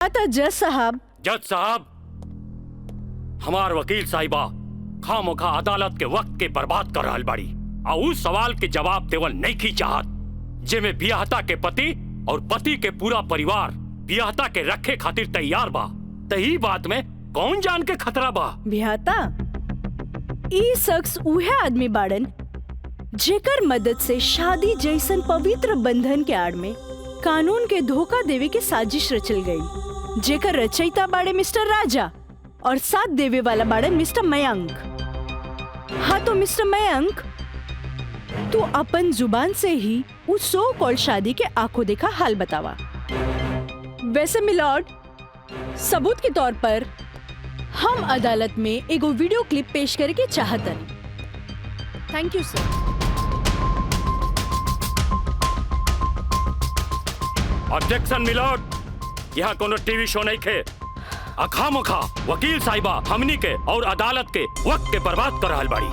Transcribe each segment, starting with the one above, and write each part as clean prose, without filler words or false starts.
जज साहब, हमार वकील साहिबा खामोखा अदालत के वक्त के बर्बाद कर रहल बाड़ी और उस सवाल के जवाब देवल नहीं की चाहत जेमे बियाहता के पति और पति के पूरा परिवार बियाहता के रखे खातिर तैयार बा। तही बात में कौन जान के खतरा बा? बियाहता ई शख्स उहे आदमी बाड़न जेकर मदद से शादी जैसन पवित्र बंधन के आड़ में कानून के धोखा देवे के साजिश रचल गई, जेकर रचयिता बाड़े मिस्टर राजा और साथ देवे वाला बाड़न मिस्टर मयंक। हाँ तो मिस्टर मयंक, तू अपन जुबान से ही उस सो कॉल्ड शादी के आंखों देखा हाल बतावा। वैसे मिलॉर्ड, सबूत के तौर पर हम अदालत में एगो वीडियो क्लिप पेश करे के चाहतन। Thank you sir. Objection milord, यहाँ कोनो टीवी शो नहीं खे। अखामोखा वकील साहिबा हमनी के और अदालत के वक्त के बर्बाद कर रहल बाड़ी।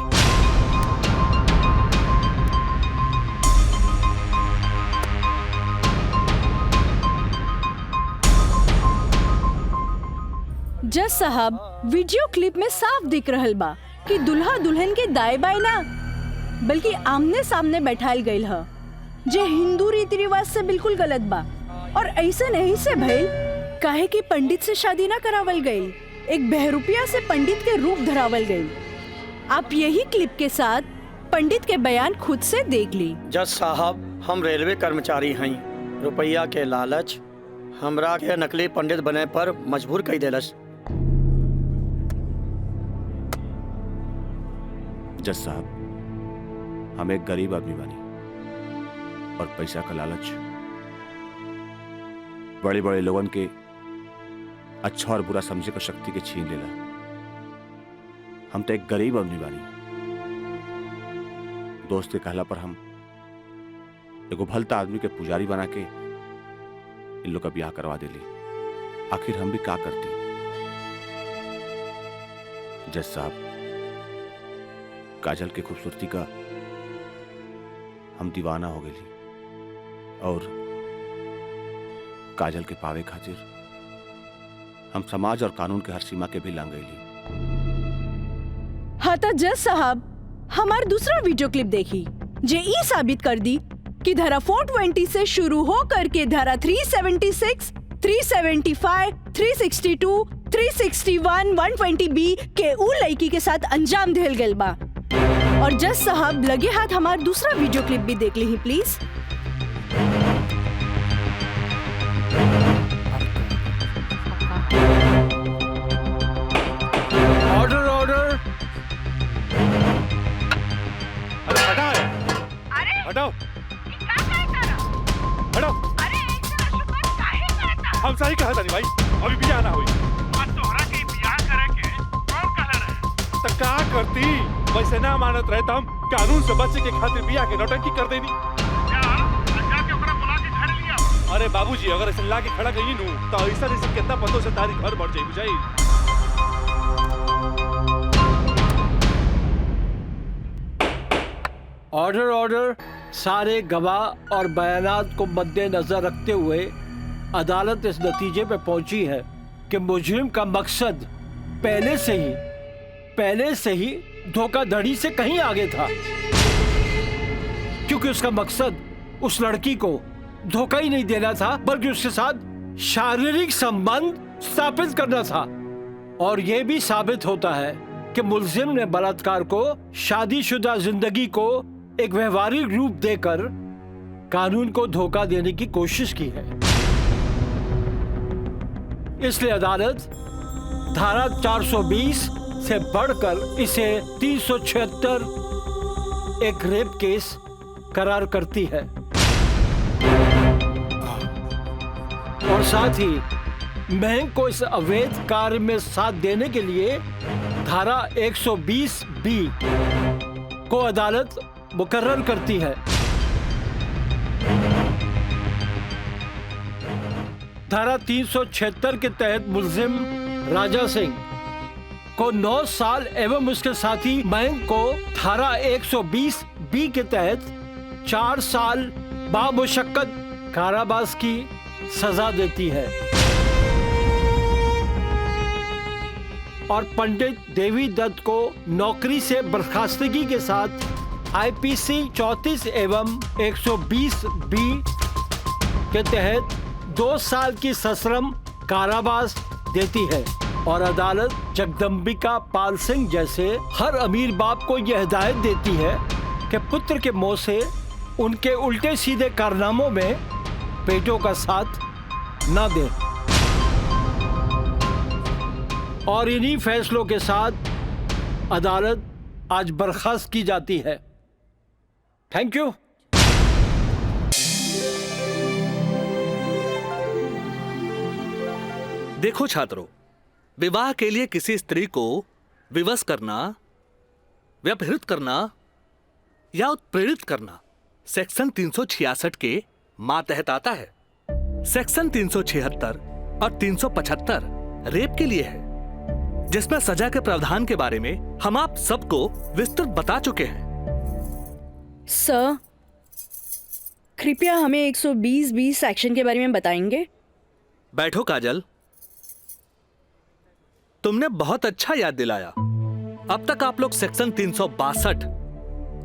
जज साहब, वीडियो क्लिप में साफ दिख रहल बा कि दुल्हा दुल्हन के दाएं बाएं ना बल्कि आमने सामने बैठाल गईल ह, जे हिंदू रीति रिवाज से बिल्कुल गलत बा। और ऐसे नहीं से भइल काहे कि पंडित से शादी ना करावल गई, एक बहरूपिया से पंडित के रूप धरावल गई। आप यही क्लिप के साथ पंडित के बयान खुद से देख ली। जज साहब, हम रेलवे कर्मचारी हई, रुपया के लालच हमरा के नकली पंडित बने पर मजबूर कई देलस। जज साहब, हम एक गरीब आदमी बानी और पैसा का लालच बड़े बड़े लोगन के अच्छा और बुरा समझे का शक्ति के छीन लेला। हम तो एक गरीब आदमी बानी। दोस्त के कहला पर हम एगो भलता आदमी के पुजारी बना के इन लोग का ब्याह करवा देली। आखिर हम भी क्या करती? जज साहब, काजल की खूबसूरती का हम दीवाना हो गई और काजल के पावे खातिर हम समाज और कानून के हर सीमा के भी लांग गईली। हाँ तो जज साहब, हमार दूसरा वीडियो क्लिप देखी जे ई साबित कर दी कि धारा 420 से शुरू हो करके धारा 376, 375, 362, 361, 120B के उ लड़की के साथ अंजाम देल गल बा। और जज साहब, लगे हाथ हमार दूसरा वीडियो क्लिप भी देख ली प्लीज। Order order. अरे हटाओ, हटाओ, हटाओ। हम सही कहा था भाई, अभी बियाह ना हुई। तोहरा के बियाह करे के कौन कहले रहे? तो क्या करती? वैसे ना मानत रहे तो हम कानून से बचे के खातिर बियाह के नौटंकी कर देनी। जाके ओकरा बुला के घर लिया। अरे बाबूजी, अगर ऐसे ला के खड़ा गई नू तो ऐसा कितना पतों से तारी घर बढ़ जाई बुझाई। Order order. सारे गवाह और बयानात को मद्देनजर रखते हुए अदालत इस नतीजे पे पहुंची है कि मुजरिम का मकसद पहले से ही धोखाधड़ी से कहीं आगे था, क्योंकि उसका मकसद उस लड़की को धोखा ही नहीं देना था बल्कि उसके साथ शारीरिक संबंध स्थापित करना था। और यह भी साबित होता है कि मुलजिम ने बलात्कार को शादीशुदा जिंदगी को एक व्यवहारिक रूप देकर कानून को धोखा देने की कोशिश की है। इसलिए अदालत धारा 420 से बढ़कर इसे 376 एक रेप केस करार करती है और साथ ही महंग को इस अवैध कार्य में साथ देने के लिए धारा 120B को अदालत मुकर्रर करती है। धारा 376 के तहत मुलजिम राजा सिंह को 9 साल एवं उसके साथी महंग को धारा 120B के तहत 4 साल बामुशक्कत कारावास की सजा देती है। और पंडित देवी दत्त को नौकरी से बर्खास्तगी के साथ आईपीसी 34 एवं 120 बी के तहत 2 साल की सश्रम कारावास देती है और अदालत जगदम्बिका पाल सिंह जैसे हर अमीर बाप को यह हिदायत देती है कि पुत्र के मुंह से उनके उल्टे सीधे कारनामों में पेटों का साथ न दे। और इन्हीं फैसलों के साथ अदालत आज बर्खास्त की जाती है। Thank you. देखो छात्रों, विवाह के लिए किसी स्त्री को विवश करना, व्यभिचारित करना या उत्प्रेरित करना सेक्शन 366 के मातहत आता है। सेक्शन 376 और 375 रेप के लिए है, जिसमें सजा के प्रावधान के बारे में हम आप सबको विस्तृत बता चुके हैं। सर, कृपया हमें 120B सेक्शन के बारे में बताएंगे? बैठो काजल, तुमने बहुत अच्छा याद दिलाया। अब तक आप लोग सेक्शन 362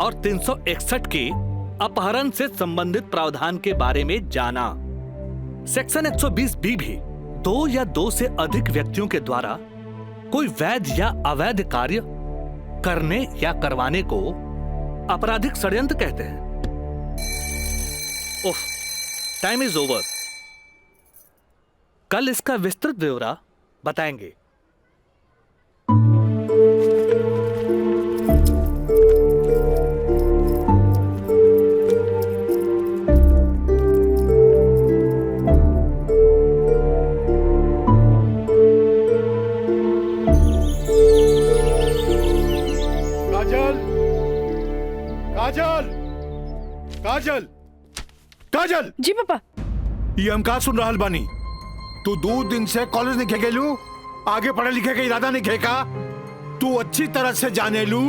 और 361 के अपहरण से संबंधित प्रावधान के बारे में जाना। सेक्शन 120B भी 2 या 2 से अधिक व्यक्तियों के द्वारा कोई वैध या अवैध कार्य करने या करवाने को आपराधिक षड्यंत्र कहते हैं। ओह, टाइम इज ओवर। कल इसका विस्तृत ब्यौरा बताएंगे। काजल, काजल, काजल। जी पापा। ये हम का सुन रहल बानी? तू 2 दिन से कॉलेज नहीं गेलू, आगे पढ़े लिखे के इरादा नहीं का? तू अच्छी तरह से जाने लू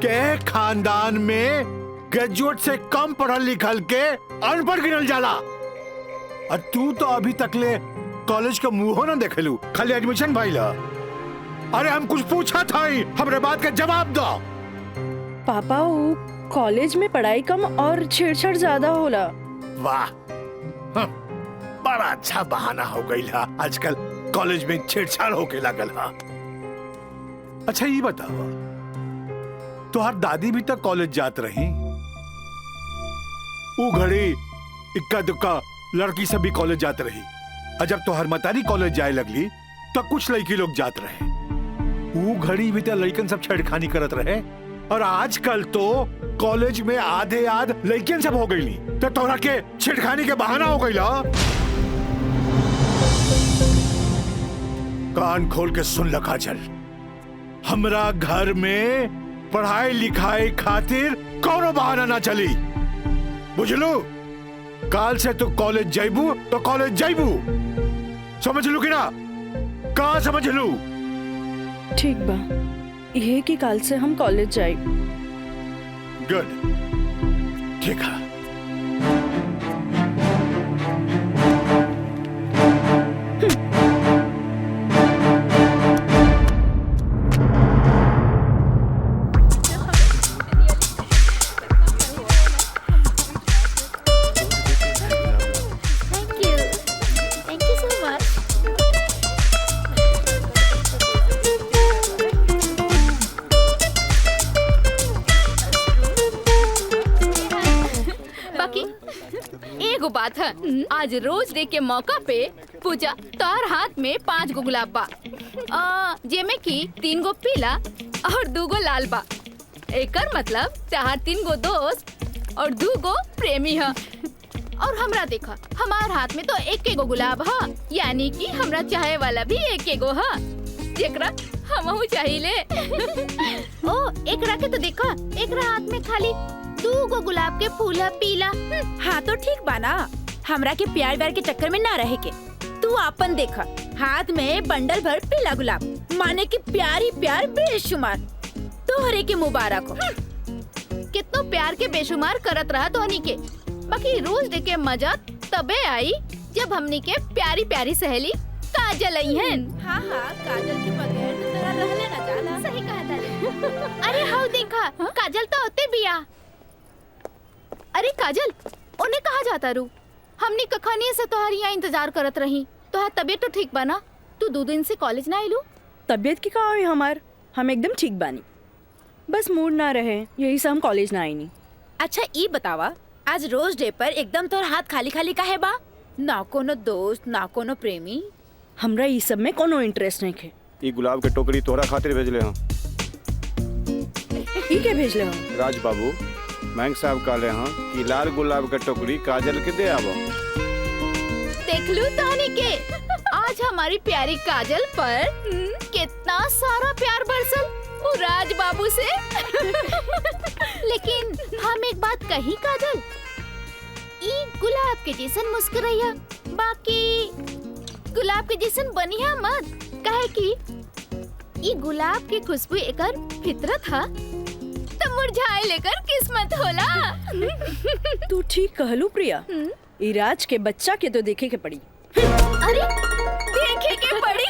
के खानदान में ग्रेजुएट से कम पढ़ल लिखल के अनपढ़ गिनल जाला। और तू तो अभी तक ले कॉलेज का मुंह ना देखेलू, खाली एडमिशन भइला। अरे हम कुछ पूछा था, हमरे बात का जवाब दो। पापा, वो कॉलेज में पढ़ाई कम और छेड़छाड़ ज्यादा होला। वाह, बड़ा अच्छा बहाना हो गई है। आजकल कॉलेज में छेड़छाड़ होके लागल है। अच्छा ये बताओ, तुहार दादी भी तक कॉलेज जात रही? वो घड़ी इक्का दुक्का लड़की से भी कॉलेज जात रही। और जब तुहार मतारी कॉलेज जाए लगली तो कुछ लड़की लोग जात रहे। वो घड़ी भी तो लड़कन सब छेड़खानी करत रहे। और आजकल तो कॉलेज में आधे आध लड़कियन सब हो गई, तो तोरा के छेड़खानी के बहाना हो गई। कान खोल के सुन ल काजल, हमरा घर में पढ़ाई लिखाई खातिर कोनो बहाना ना चली, बुझलू? काल से तू कॉलेज जाइबू तो कॉलेज जाइबू, समझ लू कि ना? का समझ लू? ठीक बा, ये कि काल से हम कॉलेज जाए। गुड, ठीक है। बात है, आज रोज डे के मौका पे पूजा तोहर हाथ में 5 गो गुलाब बा, जेमे की 3 गो पीला और 2 गो लाल बा। एकर मतलब तोहर 3 गो दोस्त और 2 गो प्रेमी है। और हमरा देखा, हमार हाथ में तो 1 गो गुलाब है, यानी कि हमरा चाहे वाला भी 1 गो है, जेकरा हमहू चाहिए। ओ, एकरा के तो देखा, एकरा हाथ में खाली 2 गो गुलाब के फूल है, पीला। हाँ तो ठीक बाना, हमरा के प्यार व्यार के चक्कर में ना रहे के। तू आपन देखा, हाथ में बंडल भर पीला गुलाब, माने कि प्यार ही प्यार बेशुमार। तोहरे के मुबारक हो। कितना प्यार के बेशुमार करत रहा तोहनी के, बाकी रोज डे के मजा तबे आई जब हमनी के प्यारी प्यारी सहेली काजल आई हैं। हाँ हाँ, काजल के बगैर तो तेरा रहले ना जाला। सही कहा तारे। अरे हाउ देखा, काजल तो होते बिया। अरे काजल, उन्हें कहा जाता रू? हमनी कखानी से तोहार यहाँ इंतजार करत रही। तोहार तबीयत तो ठीक बना? तू 2 दिन से कॉलेज ना आइलू? तबीयत की कहा है हमार, हम एकदम ठीक बानी, बस मूड ना रहे यही से हम कॉलेज ना आई नहीं। अच्छा ई बतावा, आज रोज डे पर एकदम तोर हाथ खाली खाली काहे बा? ना कोनो दोस्त ना कोनो प्रेमी? हमरा ई सब में कोनो इंटरेस्ट नहीं है। ई गुलाब के टोकरी तोहरा खातिर भेजले हूँ। ई के भेजले हो? राज बाबू बैंक साहब कहले हैं कि लाल गुलाब के टोकरी काजल के दे आवो। देख लू तोहनी के, आज हमारी प्यारी काजल पर कितना सारा प्यार बरसल वो राज बाबू से। लेकिन हम एक बात कही काजल, ई गुलाब के जैसन मुस्कुराइया, बाकी गुलाब के जैसन बनिया मत, काहे कि ई गुलाब की खुशबू एकर फितरत हा, तो मुरझाए लेकर किस्मत होला। तू ठीक कहलू प्रिया, ई राज के बच्चा के तो देखे के पड़ी। अरे देखे के पड़ी।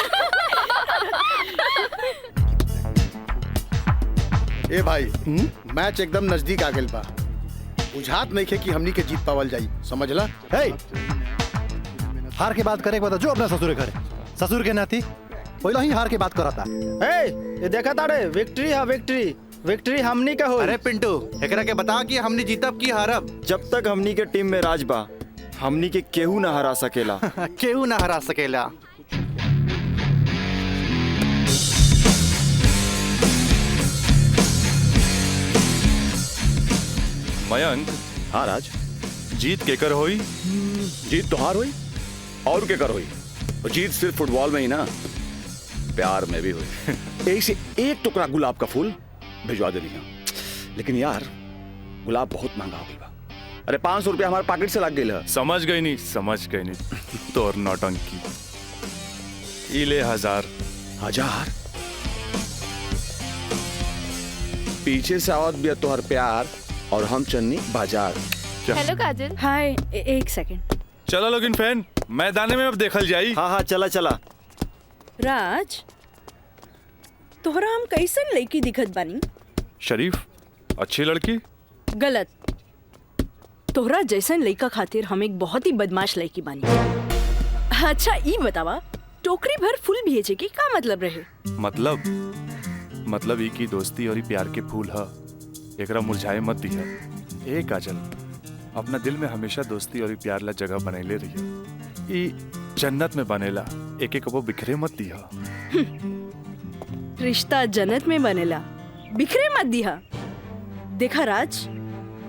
ए भाई, मैच एकदम नजदीक आ गइल बा। बुझात नहीं खे कि हमनी के जीत पावल जाई, समझला? हे, हार के बात करे के बाद जो अपना ससुर घर, ससुर के नाती पहले ही हार के बात करता। ये देखा तारे, विक्ट्री है विक्ट्री, विक्ट्री हमनी का हो। अरे पिंटू, एकरा के बता कि हमनी जीतब की हारब? जब तक हमनी के टीम में राज बा, हमनी के केहू ना हरा सकेला। केहू ना हरा सकेला। मयंक। हाँ राज। जीत केकर होई? जीत तोहार होई और केकर होई? जीत सिर्फ फुटबॉल में ही ना, प्यार में भी हुई। एक से एक टुकड़ा गुलाब का फूल भिजवा दे रही। लेकिन यार गुलाब बहुत महंगा हो गया। अरे 500 रुपया हमारे पॉकेट से लग गई। समझ गई नहीं तोर नौटंकी। ई ले 1000। पीछे से आवत भी तोहर प्यार और हम चन्नी बाजार। हेलो काजल। हाय, एक सेकंड। चलो लोगिन फैन, मैदाने में अब देखल जाई। हाँ हाँ चला चला। राज, तोहरा हम कैसन लड़की दिखत बानी? शरीफ, अच्छी लड़की। गलत, तोहरा जैसन लड़का खातिर हम एक बहुत ही बदमाश लड़की बानी। अच्छा ई बतावा, टोकरी भर फूल भेजे के का मतलब रहे? मतलब ई की दोस्ती और ई प्यार के फूल ह, एकरा मुरझाए मत दिया। ए काजल, अपना दिल में हमेशा दोस्ती और ई प्यार ला जगह बनैले रहिया। ई जन्नत में बनेला, एक एक वो बिखरे मत दिया। रिश्ता जन्नत में बनेला, बिखरे मत दिया। देखा राज,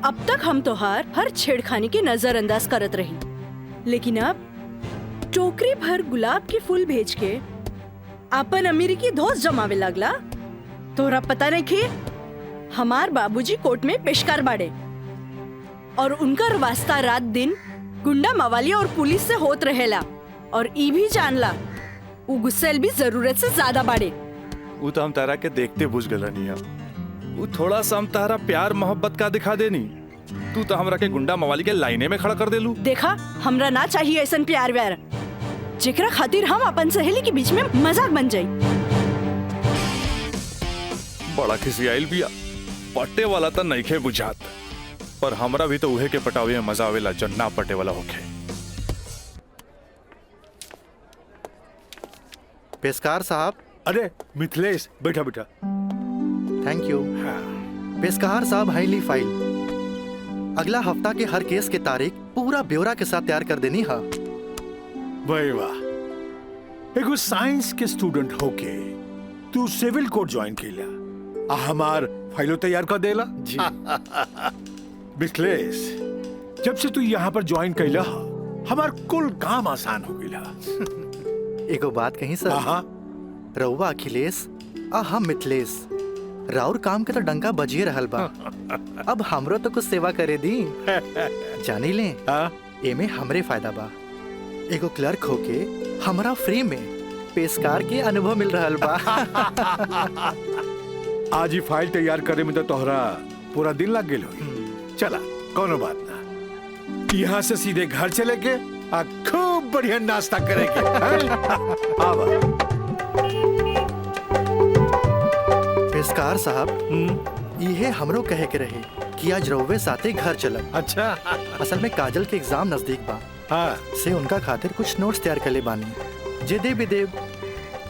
अब तक हम तोहार हर छेड़खानी के नजरअंदाज करत रही, लेकिन अब टोकरी भर गुलाब के फूल भेज के अपन अमेरिकी दोस्त जमावे लगला। तोहरा पता नहीं कि हमार बाबूजी कोर्ट में पेशकार बाड़े और उनका वास्ता रात दिन गुंडा मवाली और पुलिस से होत रहेला, और ई भी जानला वो गुस्सेल भी जरूरत से ज्यादा बाड़े। वो तो हम तारा के देखते बुझ गलनिया। वो थोड़ा सा हम तारा प्यार मोहब्बत का दिखा देनी, तू तो हमरा के गुंडा मवाली के लाइने में खड़ा कर देलू। देखा, हमरा ना चाहिए ऐसा प्यार व्यार जेकरा खातिर हम अपन सहेली के बीच में मजाक बन जाई। बड़ा खिसियाइल बिया, पट्टे वाला तो नहीं खे बुझात, पर हमरा भी तो उहे के पटावे में मजा आवेला जब ना पटे वाला होखे। पेशकार साहब। अरे मिथिलेश, बैठा बेटा। Thank you. पेशकार साहब, हाईली फाइल अगला हफ्ता के हर केस के तारीख पूरा ब्यौरा के साथ तैयार कर देनी है। भाई वाह, एगो साइंस के स्टूडेंट होके तू सिविल कोर्ट ज्वाइन केला, हमार फाइलो तैयार कर देला जी। मिथिलेश, जब से तू यहाँ पर ज्वाइन कैला, हमार कुल काम आसान हो गया। एगो बात कहीं सर, रउआ अखिलेश आ हम मिथिलेश, राउर काम के तो डंका बजिए रहल बा। अब हमरो तो कुछ सेवा करे दी। जानी ले, एमे हमरे फायदा बा। एगो क्लर्क होके हमरा फ्री में पेशकार के अनुभव मिल रहल बा। आज ही फाइल तैयार करे में तो तोहरा पूरा दिन लग गेल होई। चला, कोनो बात ना, यहाँ से सीधे घर चले के खूब बढ़िया नाश्ता करेंगे। आवा। पेशकार साहब, ये हमरो कहे के रहे कि आज रउवे साथे घर चलब। अच्छा। असल में काजल के एग्जाम नजदीक बा। हाँ। से उनका खातिर कुछ नोट्स तैयार कर ले बानी, जे दे भी देव।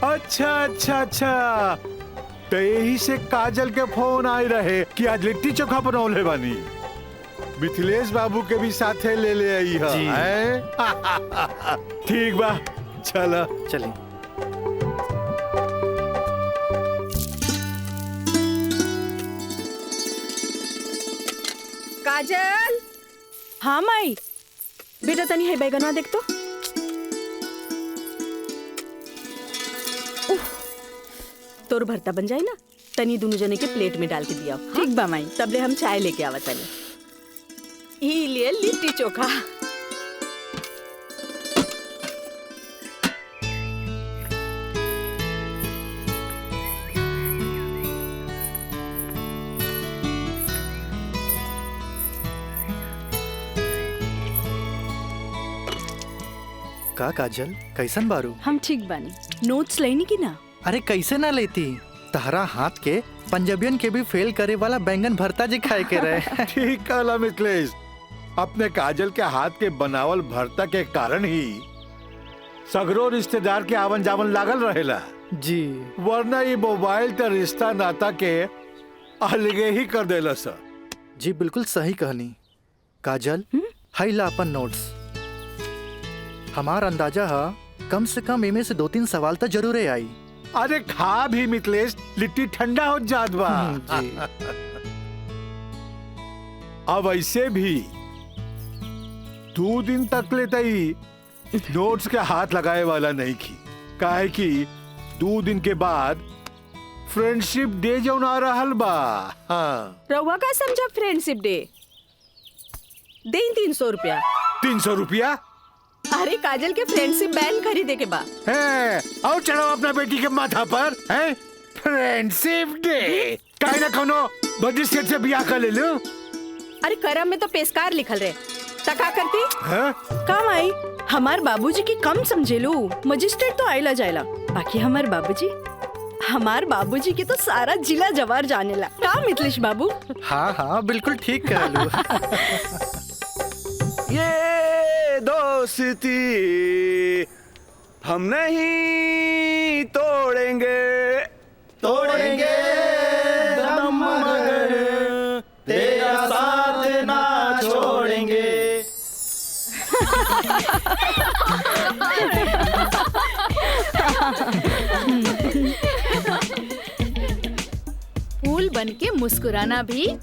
अच्छा अच्छा अच्छा, तो यही से काजल के फोन आए रहे कि आज लिट्टी चोखा बनौले बानी। मिथिलेश बाबू के भी साथे ले ले आई है। ठीक बा, चला चली। काजल। हाँ माई, बेटा तनी है बैगनवा देख तो। तोर भरता बन जाए ना, तनी दोनों जने के प्लेट में डाल के दिया। ठीक बा माई, तबले हम चाय लेके आवा तनी। ई लिए लिट्टी चोखा। का काजल, कैसन बारू? हम ठीक बानी। नोट्स लेनी की ना? अरे कैसे ना लेती, तहरा हाथ के पंजाबियन के भी फेल करे वाला बैंगन भरता जी खाए के रहे। ठीक कहला मिथिलेश, अपने काजल के हाथ के बनावल भरता के कारण ही सगरो रिश्तेदार के आवन जावन लागल रहेला जी, वरना ये मोबाइल तो रिश्ता नाता के अलगे ही कर देला सर। जी बिल्कुल सही कहनी। काजल, हाई ला अपन नोट्स। हमार अंदाजा है कम से कम इमे से 2-3 सवाल तो जरूर आई। अरे खा भी मिथिलेश, लिट्टी ठंडा हो जात बा। अब ऐसे भी 2 दिन तक लेता ही नोट्स के हाथ लगाए वाला नहीं की, काहे कि 2 दिन के बाद फ्रेंडशिप डे जो आ रहल बा। हाँ। रउआ का समझा फ्रेंडशिप डे? दे 300 रुपया। 300 रुपया? अरे काजल के फ्रेंडशिप बैंड खरीदे के बा। है, और चढ़ाओ अपना बेटी के माथा पर। है फ्रेंडशिप डे, काहे ना कोनो बड़ी सेठ से बियाह कर ले लो। अरे करम में तो पेशकार लिखल रहे, तका करती है? काम आई। हमार बाबूजी की कम समझे लो, मजिस्ट्रेट तो आइला जाइला, बाकी हमार बाबूजी की तो सारा जिला जवार जानेला। का मिथिलेश बाबू? हाँ हाँ बिल्कुल ठीक कह लू। ये दोस्ती हम नहीं तोड़ेंगे, तोड़ेंगे दम मगर तेरा साथ ना छोड़ेंगे। फूल बन के मुस्कुराना भी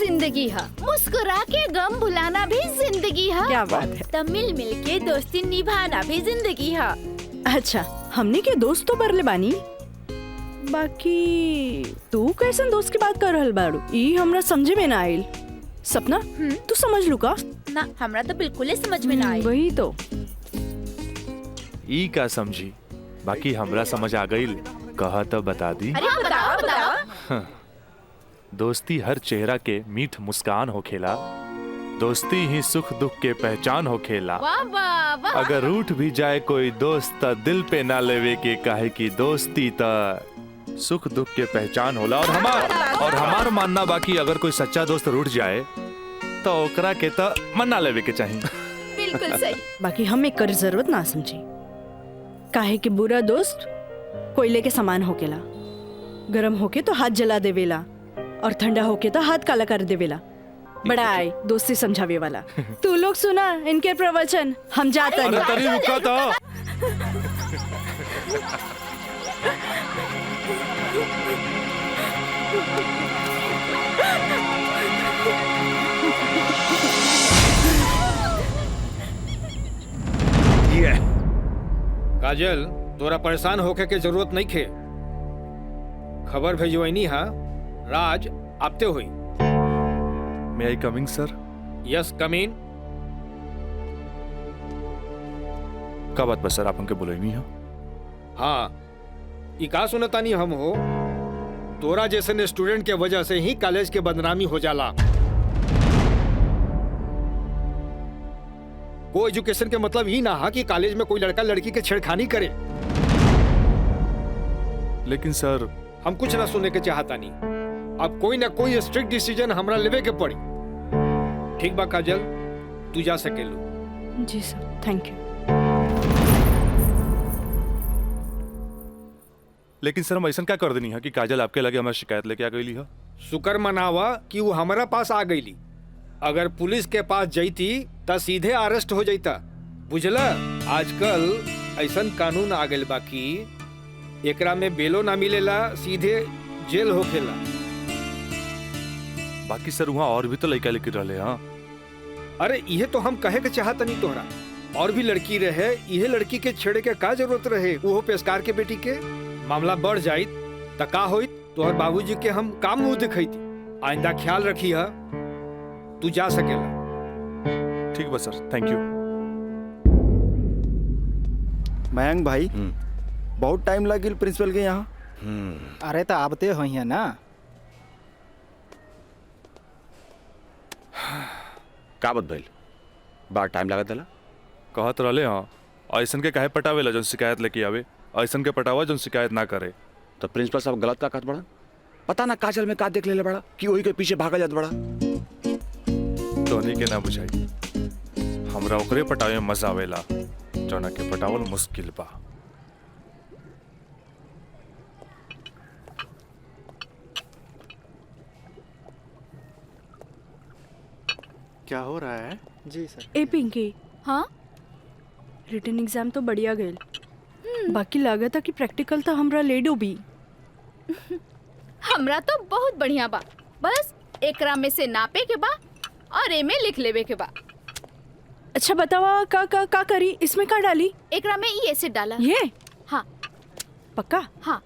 जिंदगी है, मुस्कुरा के गम भुलाना भी जिंदगी है। क्या बात है। तब मिल मिल के दोस्ती निभाना भी जिंदगी है। अच्छा, हमने के दोस्त तो बरले बानी, बाकी तू कैसन दोस्त की बात कर रहल बाड़ू? ई हमरा समझे में ना आइल। सपना, तू समझ लू का? ना, हमरा तो बिल्कुल ही समझ में ना आई। वही तो। ई का समझी, बाकी हमरा समझ आ गई। कहा तो बता दी। अरे बताओ। दोस्ती हर चेहरा के मीठ मुस्कान होखेला, दोस्ती ही सुख दुख के पहचान होखेला। वाह वाह वाह। अगर रूठ भी जाए कोई दोस्त त दिल पे ना लेवे के, काहे की दोस्ती त सुख दुख के पहचान होला। और हमार मानना बाकी अगर कोई सच्चा दोस्त रूठ जाए तो ओकरा के त मना लेवे के चाहिए। बिल्कुल सही। बाकी हम एक कर जरूरत ना समझी, काहे कि बुरा दोस्त कोयले के समान होकेला, गरम होके तो हाथ जला देवेला और ठंडा होके तो हाथ काला कर देवेला। बड़ा आए दोस्ती समझावे वाला। तू लोग सुना इनके प्रवचन, हम जाते अरे तरी रुका तो। ये काजल, तोरा परेशान होके के जरूरत नहीं खे। खबर भेजवैनी हा, राज आपते हुई। May I coming, sir? Yes come in. का बात बस सर, आप हमके बुलाई नहीं हो? हाँ, ई का सुनतानी हम हो, तोरा जैसे स्टूडेंट के वजह से ही कॉलेज के बदनामी हो जाला। को एजुकेशन के मतलब ही ना कि कॉलेज में कोई लड़का लड़की के छेड़खानी करे। लेकिन सर हम कुछ ना सुनने के चाहता नहीं। अब कोई ना कोई स्ट्रिक्ट डिसीजन हमरा लेवे के पड़ी। ठीक बा काजल, तू जा सकेलू। जी सर, थैंक यू। लेकिन सर हम ऐसा क्या कर देनी है कि काजल आपके लगे हमारी शिकायत लेके आ गई है? शुक्र मनावा कि वो हमारा पास आ गईली। अगर पुलिस के पास जईती त सीधे अरेस्ट हो जाता। बुझला, आजकल ऐसा कानून आ गइल बा कि एकरा में बेलो ना मिलेला, सीधे जेल होखेला। बाकी सर वहाँ और भी तो लड़का लेके रहे। हाँ, अरे ये तो हम कहे के चाहत नहीं तोहरा। और भी लड़की रहे, यह लड़की के छेड़े के का जरूरत रहे? वो पेशकार के बेटी के मामला बढ़ जाइत त का होइत? तोहर बाबूजी के हम काम मुंह दिखैती। आइंदा ख्याल रखी है। तू जा सकेला। ठीक बा सर, थैंक यू। मयंक भाई, बहुत टाइम लगिल प्रिंसिपल के यहाँ। अरे तो आबते हो है ना। का बात भइल? बड़ा टाइम लागत दला। कहत रहले हाँ, ऐसन के काहे पटावेला जौन शिकायत लेके आवे, ऐसन के पटावा जौन शिकायत ना करे। तो प्रिंसिपल साहब गलत का कहत बड़ा? पता ना काजल में का देख लेले बड़ा कि वही के पीछे भागा जात बड़ा। तोहनी के ना बुझाई, हमरा ओकरे पटावे में मजा आवेला जौना के पटावल मुश्किल बा। क्या हो रहा है? जी सर। ए पिंकी, हाँ रिटन एग्जाम तो बढ़िया गए, बाकी लागत है कि प्रैक्टिकल तो हमरा ले डूबी। हमरा तो बहुत बढ़िया बा। बस एकरा में से नापे के बा और ए में लिख लेवे के बा। अच्छा बतावा, का करी? इसमें का डाली? एकरा में ई एसिड डाला। ये? हाँ। पक्का? हाँ।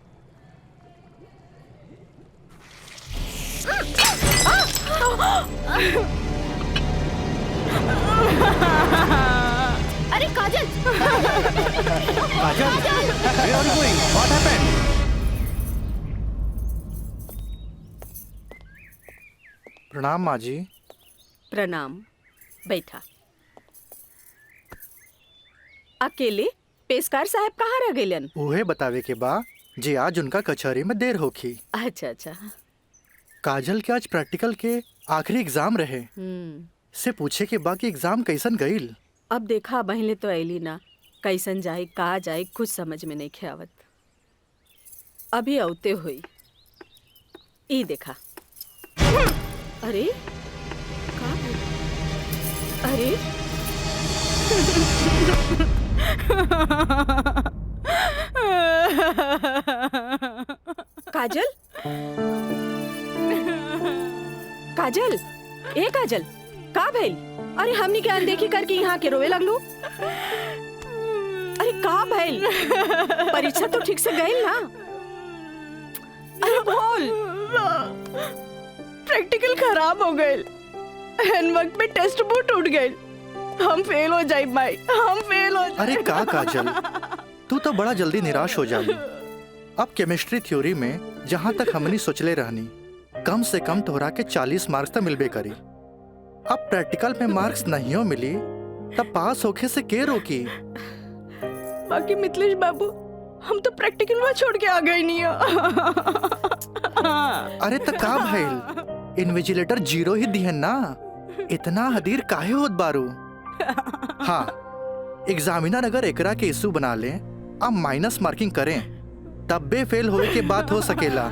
अरे काजल! काजल, where are you going? What happened? प्रणाम माँ जी। प्रणाम, बैठा। अकेले पेशकार साहब कहाँ रह गइलन? उहे बतावे के बा जी आज उनका कचहरी में देर होखी। अच्छा अच्छा। काजल के आज प्रैक्टिकल के आखिरी एग्जाम रहे। से पूछे के बा कि एग्जाम कैसन गईल? अब देखा बहले तो ऐली ना, कैसन जाए कहा जाए कुछ समझ में नहीं ख्यावत। अभी औते हुई ई देखा। अरे का? अरे काजल, काजल, ए काजल, का भइल? अरे हमनी के अनदेखी करके यहाँ के रोवे लगलू। अरे का भइल? परीक्षा तो ठीक से गई ना? अरे बोल। प्रैक्टिकल खराब हो गए, एन वक्त में टेस्ट बुक टूट गए। हम फेल हो जाए माई, हम फेल हो जाए। अरे का काजल, तू तो बड़ा जल्दी निराश हो जाई। अब केमिस्ट्री थ्योरी में जहाँ तक हमनी सोचले रहनी, कम से कम तोहरा के 40 मार्क्स तो मिलबे करी। अब प्रैक्टिकल में मार्क्स नहीं मिली तब पास होके से के रोकी? बाकी मिथिलेश बाबू, हम तो प्रैक्टिकल में छोड़ के आ गए नहीं। अरे तो का भइल? इन्विजिलेटर 0 ही दिहन ना, इतना हदीर काहे होत बारू? हाँ, एग्जामिनर अगर एकरा के इशू बना ले, अब माइनस मार्किंग करें, तब बे फेल होए के बात हो सकेला।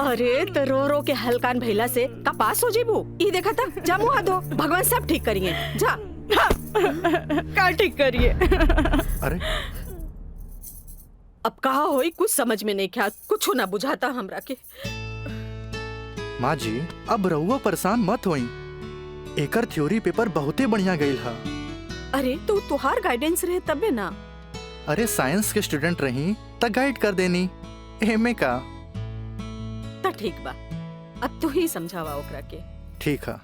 अरे तो रो रो के हलकान भैला से का पास हो जेबू? ई देखा था, जा मुँह धो, भगवान सब ठीक करिए। जा। का ठीक करिए? अरे अब कहा होई कुछ समझ में नहीं ख्याल, कुछ ना बुझाता हमरा के। माँ जी, अब रहुआ परेशान मत होई, एकर थ्योरी पेपर बहुते बढ़िया गईल हा। अरे तो तुहार गाइडेंस रहे तबे ना। अरे साइंस के स्टूडेंट रही त गाइड कर देनी, एमे का। ता ठीक बा, अब तू ही समझावा ओकरा के। ठीक है।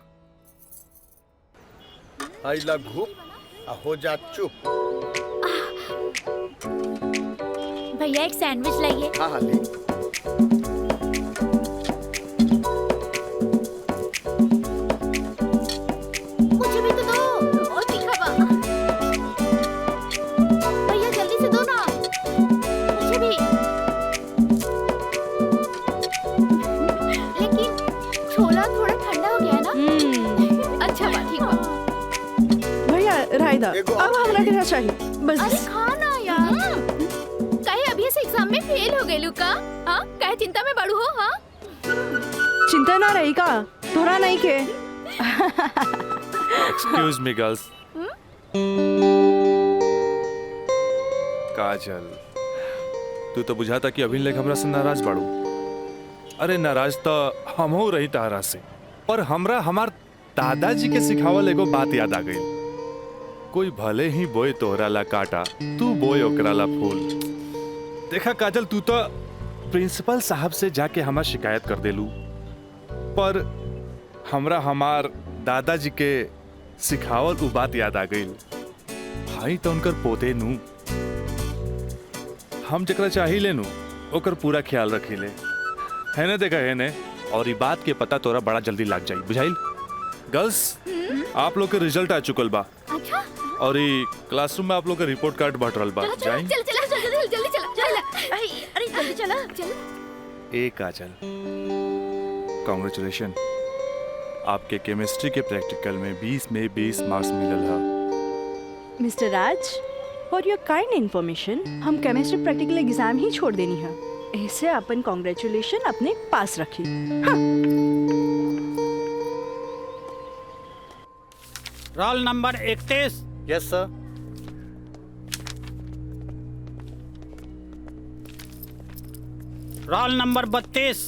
आई लघु हो जा चुप। भैया एक सैंडविच लाइए। हाँ हाँ ले। मुझे भी तो दो। और दा अब हमरा के चाहिए बस अरे खाना यार कहे अभी से एग्जाम में फेल हो गए का? हाँ कहे चिंता में बड़ू हो? हाँ चिंता ना रही का तोरा नहीं के एक्सक्यूज मी गर्ल्स। काजल तू तो बुझाता कि अभी लेक हमरा से नाराज बाड़ू। अरे नाराज तो हम हो रही तारा से, पर हमरा हमार दादाजी के सिखावल एगो बात याद आ गई। कोई भले ही बोए तोहरा ला काटा, तू बोए ओकरा ला फूल। देखा काजल तू तो प्रिंसिपल साहब से जाके हमार शिकायत कर देलू, पर हमरा हमार दादाजी के सिखावल उ बात याद आ गई। भाई तो उनकर पोते नू, हम जकरा चाहिए नू ओकर पूरा ख्याल रखीले है ने। देखा है ने, और ये बात के पता तोरा बड़ा जल्दी लग जाई बुझाइल। गर्ल्स आप लोग के रिजल्ट आ चुकल बा। अच्छा और ये क्लासरूम में आप लोग के रिपोर्ट कार्ड बांट रहल बा। जाई चल चल जल्दी चला। अरे जल्दी चला चल। ए काजल कांग्रेचुलेशन, आपके केमिस्ट्री के प्रैक्टिकल में 20 में 20 मार्क्स मिलल है। Mister Raj for your kind information हम केमिस्ट्री प्रैक्टिकल एग्जाम ही छोड़ देनी है, ऐसे अपन कांग्रेचुलेशन अपने पास रखी। हाँ। Roll number 31। Yes sir. Roll number 32।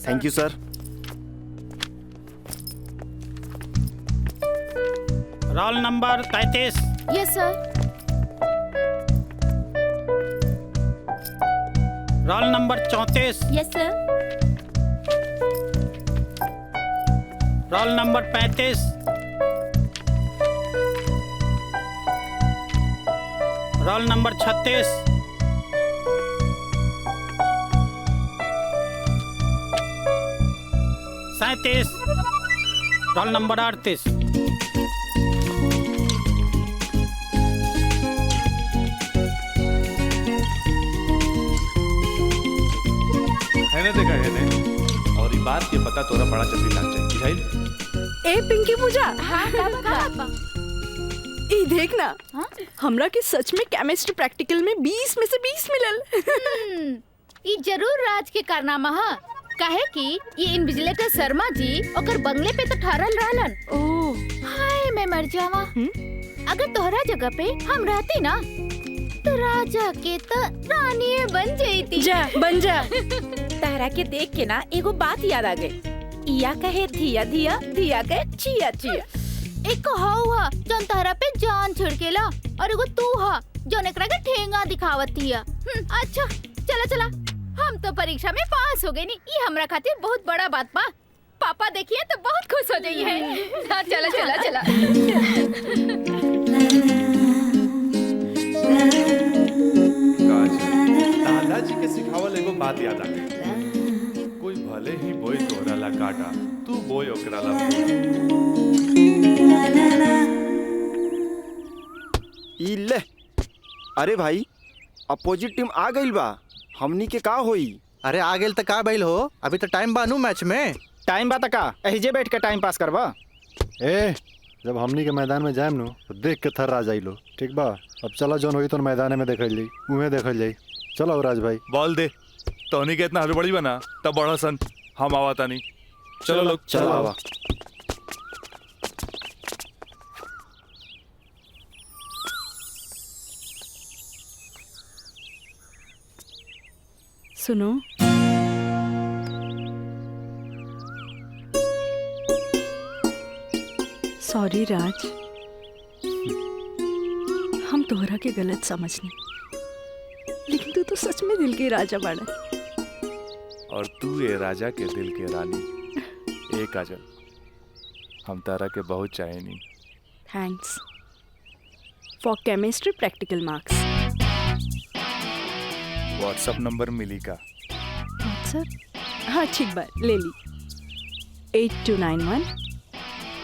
Thank you sir. Roll number 33। Yes sir. Roll number 34। Yes sir. Roll number 35। Roll number 36। सैंतीस। Roll number 38। है ने देखा है ने, और ये बात के पता तोरा बड़ा जल्दी लग जाए बुझाइल। ए पिंकी पूजा हाँ का ई देखना हमरा के सच में केमिस्ट्री प्रैक्टिकल में 20 में से 20 मिलल। ई जरूर राज के कारनामा है, काहे कि ये इन्विजिलेटर शर्मा जी ओकर बंगले पे तो ठहरल रहलन। ओह हाय मैं मर जावा। अगर तोहरा जगह पे हम रहती ना तो राजा के तो रानी बन जाती। जा बन जा। तारा के देख के ना एगो बात याद आ गई। इया कहे धिया धिया, धिया कहे चिया चिया। एक हाउआ जौन तारा पे जान छिड़केला, और एगो तू हा जौन एकरा के ठेंगा दिखावत थिया। अच्छा चला चला, हम तो परीक्षा में पास हो गए नी, ये हमरा खातिर बहुत बड़ा बात बा। पापा देखिए तो बहुत खुश हो जाइए है। हाँ चला चला चला। दादाजी के सिखावल एगो बात याद आ गई। कोई भले ही बोए तोहरा ला काटा, तू बोए ओकरा ला ई ले। अरे भाई अपोजिट टीम आ गई बा, हमनी के का होई? अरे आ गेल त का भइल हो, अभी तो टाइम बानू मैच में। टाइम बा त का एहिजे बैठ के टाइम पास करबा। ए जब हमनी के मैदान में जाएम नु तो देख के थर्रा जाइलो, ठीक बा? अब चलो जौन होई तो मैदान में देखल जाई, उहे देखल जाई। चलो राज भाई बॉल दे। तोहनी के इतना हड़बड़ी बना तब बड़ा सन हम आवाता नहीं। चलो लोग चलो आवा। सुनो सॉरी राज, हम तोहरा के गलत समझनी, लेकिन तू तो सच में दिल के राजा बाड़ा। और तू ये राजा के दिल के रानी। ए काजल हम तारा के बहुत चाहेनी। Thanks for chemistry practical marks. WhatsApp number मिली का? व्हाट्सएप हाँ ठीक बा, ले ली। 8291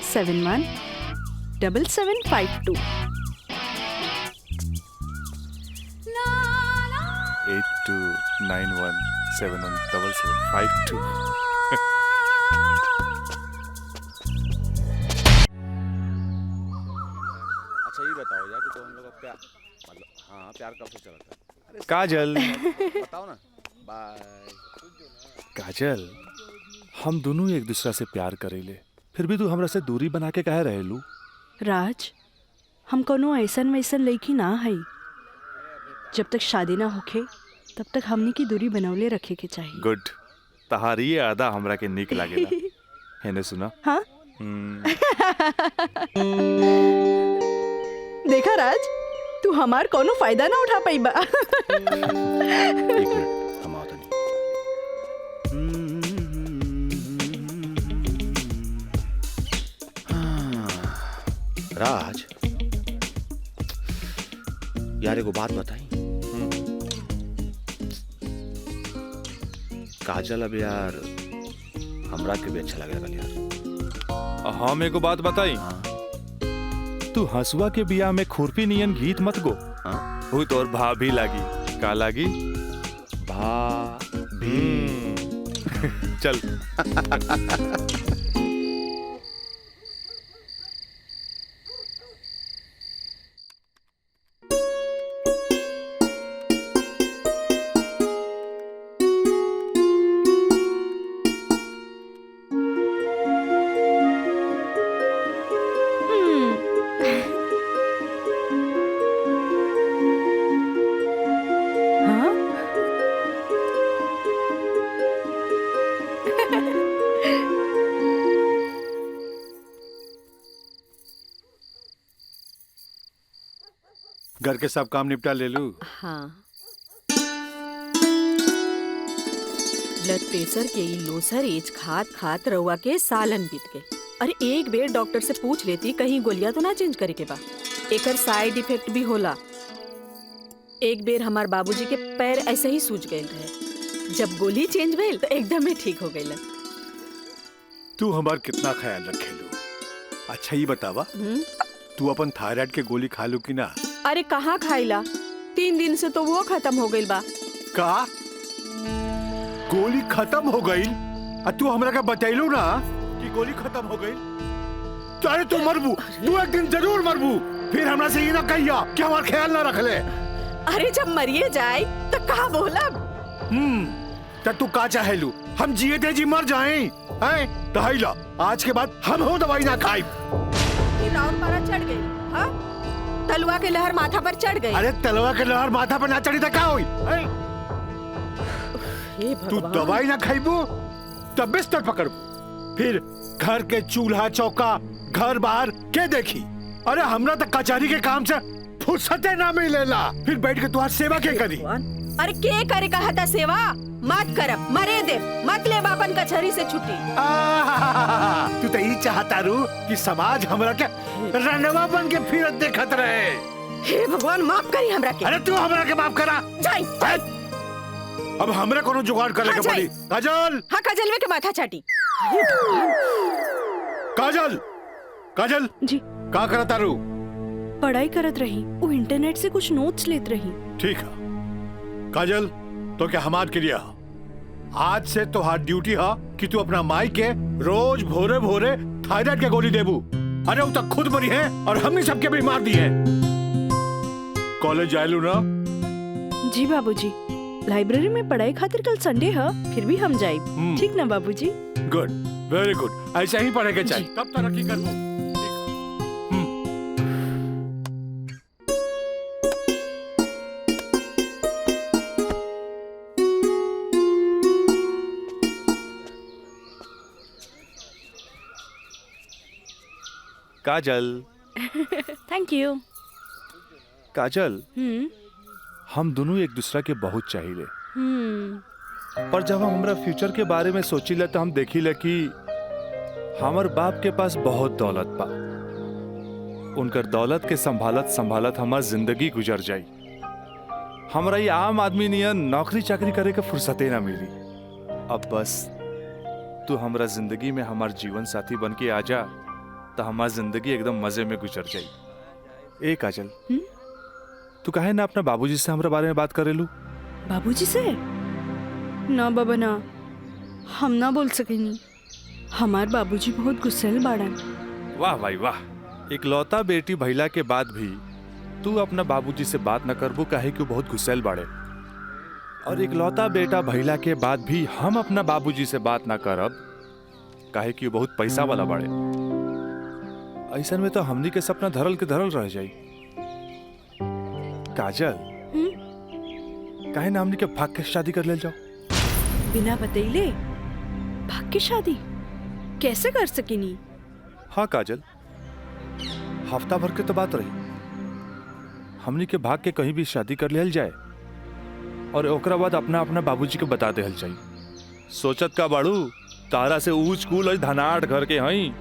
71 7752। 8291717752। अच्छा ये बताओ यार कि प्यार मतलब हाँ प्यार कब से चला था? काजल बताओ ना। बाय। काजल, हम दोनों एक दूसरा से प्यार करेले, फिर भी तू हमरा से दूरी बना के काहे रहेलू? राज, हम कोनो ऐसन वैसन लड़की ना है। जब तक शादी ना होखे तब तक हमनी की दूरी बनौले रखे के चाहिए। गुड, तहारी ये आदा हमरा के निक लागेला। हेने सुना? हाँ? देखा राज, तू हमार कोनो फायदा ना उठा पाई बा। हम आओ तनी। राज यार एगो बात बताई। काजल अब यार हमरा के भी अच्छा लगे यार। हम एगो बात बताई। तू हंसुआ के बिया में खुरपी नियन गीत मत गो। वो तो और भाभी लागी। का लागी? भाभी। चल। घर के सब काम निपटा ले लू? हाँ। ब्लड प्रेशर के ई लोसर एज खात खात रउआ के सालन बीत गए। अरे एक बेर डॉक्टर से पूछ लेती कहीं गोलियां तो ना चेंज करे के बा। एकर साइड इफेक्ट भी होला। एक बेर हमार बाबूजी के पैर ऐसे ही सूज गए रहे। जब गोली चेंज भइल तो एकदम ही ठीक हो गइल। तू हमार कितना ख्याल रखेलू? अच्छा ये बतावा, तू अपन थायराइड के गोली खा लू कि ना? अरे कहाँ खाइला, 3 दिन से तो वो खत्म हो गइल बा। का गोली खत्म हो गई? तू हमरा का बतैलू ना कि गोली खत्म हो गई? चाहे तू मरबू, तू एक दिन जरूर मरबू। फिर हमरा से ये ना कहिया कि हमार ख्याल ना रख ले। अरे जब मरिए जाए तो कहा बोला? तब तू का चाहेलू? हम जिए थे जी मर जाएं? हैं? दहाइला आज के बाद हम हो दवाई ना खाई। राउर मारा चढ़ गई। हाँ? तलवा के लहर माथा पर चढ़ गई। अरे तलवा के लहर माथा पर ना चढ़ी तो क्या हुई? तू दवाई ना खाइबू तब बिस्तर पकड़बू। फिर घर के चूल्हा चौका घर बाहर के देखी? अरे हमरा तो कचहरी के काम से फुर्सते ना मिलेला। फिर बैठ के तुम्हारी सेवा के करी? अरे के करे कहा था सेवा? मत करब, मरे दे, मत ले बापन कचहरी से छुट्टी। तू तो यही चाहता रू कि समाज हमरा के रनवा बन के फिरत देखत रहे। हे भगवान माफ करी हमरा के। अरे तू हमरा के माफ करा। जाई। अब हमरा कोनो जुगाड़ कर लेके पड़ी। काजल। हाँ काजलवे के माथा चाटी। काजल, काजल जी का करता रू? पढ़ाई करत रही, वो इंटरनेट से कुछ नोट्स लेत रही। ठीक है काजल, तो क्या हमार के लिए आज से तो हाथ ड्यूटी है कि तू अपना माई के रोज भोरे भोरे थायराइड के गोली देबू। अरे वो तक खुद मरी है और हमने सबके भी मार दी है। कॉलेज जायलू ना? जी बाबूजी, लाइब्रेरी में पढ़ाई खातिर कल संडे है, फिर भी हम जाए। ठीक ना बाबूजी? Good, very good. ऐसा ही पढ़े के चाहिए, तब तरक्की करबू। काजल। Thank you. काजल, हम दोनों एक दूसरा के बहुत चाहिए। पर जब हम हमरा फ्यूचर के बारे में सोचिले तो हम देखिले कि हमार बाप के पास बहुत दौलत बा। उनकर दौलत के संभालत संभालत हमार जिंदगी गुजर जाई। हमरा ये आम आदमी नियन नौकरी चाकरी करे के फुर्सते ना मिली। अब बस तू हमरा जिंदगी में हमार जीवन साथी बन के आ जा तो हमार जिंदगी एकदम मजे में गुजर जाई। ए काजल, तू काहे ना अपना बाबूजी से हमरा बारे में बात करेलू? बाबूजी से? ना बाबा ना, हम ना बोल सकेनी। हमार बाबूजी बहुत गुस्सेल बाड़न। वाह भाई वाह, एक लौता बेटी भैला के बाद भी तू अपना बाबूजी से बात न करबू काहे कि बहुत गुस्सैल बाड़े, और इकलौता बेटा भइला के बाद भी हम अपना बाबूजी से बात ना करब काहे कि बहुत पैसा वाला बाड़े। ऐसन में तो हमनी के सपना धरल के धरल रह जाई। काजल, काहे ना हमनी के भाग के शादी कर ले जाओ। बिना बतैले भाग के शादी कैसे कर सकेनी? हाँ काजल, हफ्ता भर के तो बात रही, हमनी के भाग के कहीं भी शादी कर लेल जाए और ओकरा बाद अपना अपना बाबूजी के बता देहल जाई। सोचत का बाड़ू तारा से ऊंच कूल और धनाट घर के हई,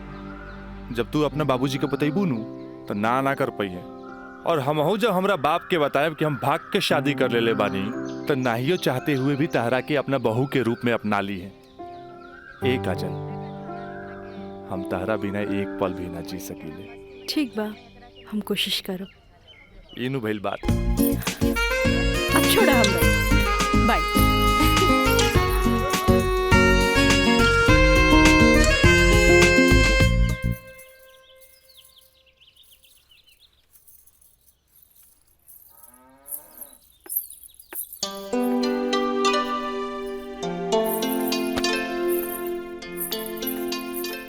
जब तू अपना बाबूजी के बतैबू नु तो ना कर पाई है। और हमहू जब हमरा बाप के बताएब कि हम भाग के शादी कर लेले बानी तो नाहियो चाहते हुए भी तारा के अपना बहू के रूप में अपना ली है। ए काजल, हम तारा बिना एक पल भी ना जी सकीले। ठीक बा, हम कोशिश करब। इनु भइल बात। अब छोड़ा हम बाय।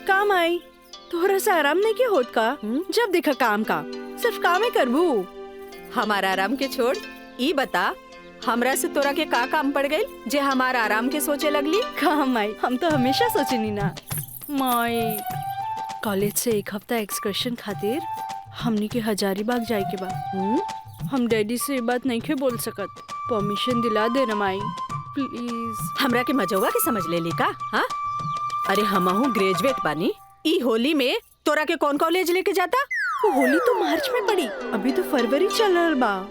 काम आई तोहरा से आराम नहीं के होत का? जब देखा काम का सिर्फ काम ही करबू। हमारा आराम के छोड़, ई बता हमरा से तोरा के का काम पड़ गई जे हमारा आराम के सोचे लगली? काम आई, हम तो हमेशा सोचनी ना माई। कॉलेज से एक हफ्ता एक्सकर्शन खातिर हमनी के हजारीबाग जाए के बा। हम डैडी से ये बात नहीं के बोल सकत, परमिशन दिला दे ना माई प्लीज। हमरा के मजौवा के समझ ले ली का? हाँ, अरे हमहू ग्रेजुएट बानी, ई होली में तोरा के कौन कॉलेज लेके जाता? होली तो मार्च में पड़ी, अभी तो फरवरी चल रहा बा।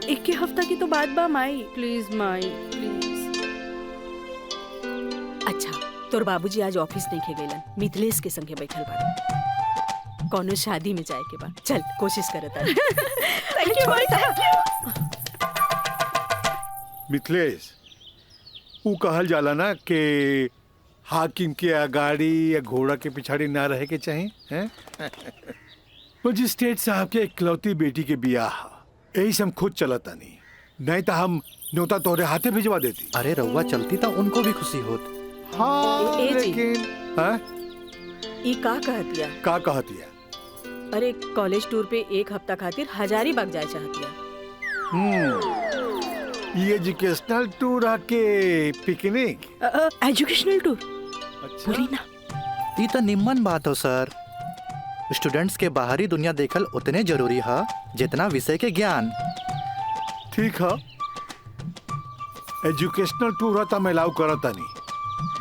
एक के हफ्ता की तो बात बा माई, प्लीज माई प्लीज। अच्छा, तोर बाबूजी आज ऑफिस नहीं खे गइलन, मिथिलेश के संगे बैठल बाड़े। कौनो शादी में जाए के बा, चल कोशिश करत आनी। थैंक यू माई। मिथिलेश, ऊ कहल जाला ना कि हाकिम के अगाड़ी या घोड़ा के पिछाड़ी ना रहे के चाहिए हैं? मजिस्ट्रेट साहब के इकलौती बेटी के बियाह, यही से हम खुद चलता नहीं तो हम न्योता तोहरे हाथे भिजवा देती। अरे रउआ चलती तो उनको भी खुशी होत। हाँ, ए जी। लेकिन हाँ? ई का कहतिया? का कहतिया? अरे कॉलेज टूर पे एक हफ्ता खातिर हजारीबाग जाए चाहतिया। ये एजुकेशनल टूर आके पिकनिक? एजुकेशनल टूर बोली ना। ये तो निम्मन बात हो सर। स्टूडेंट्स के बाहरी दुनिया देखल उतने जरूरी है जितना विषय के ज्ञान। ठीक है, एजुकेशनल टूर था मैं अलाउ करता नहीं,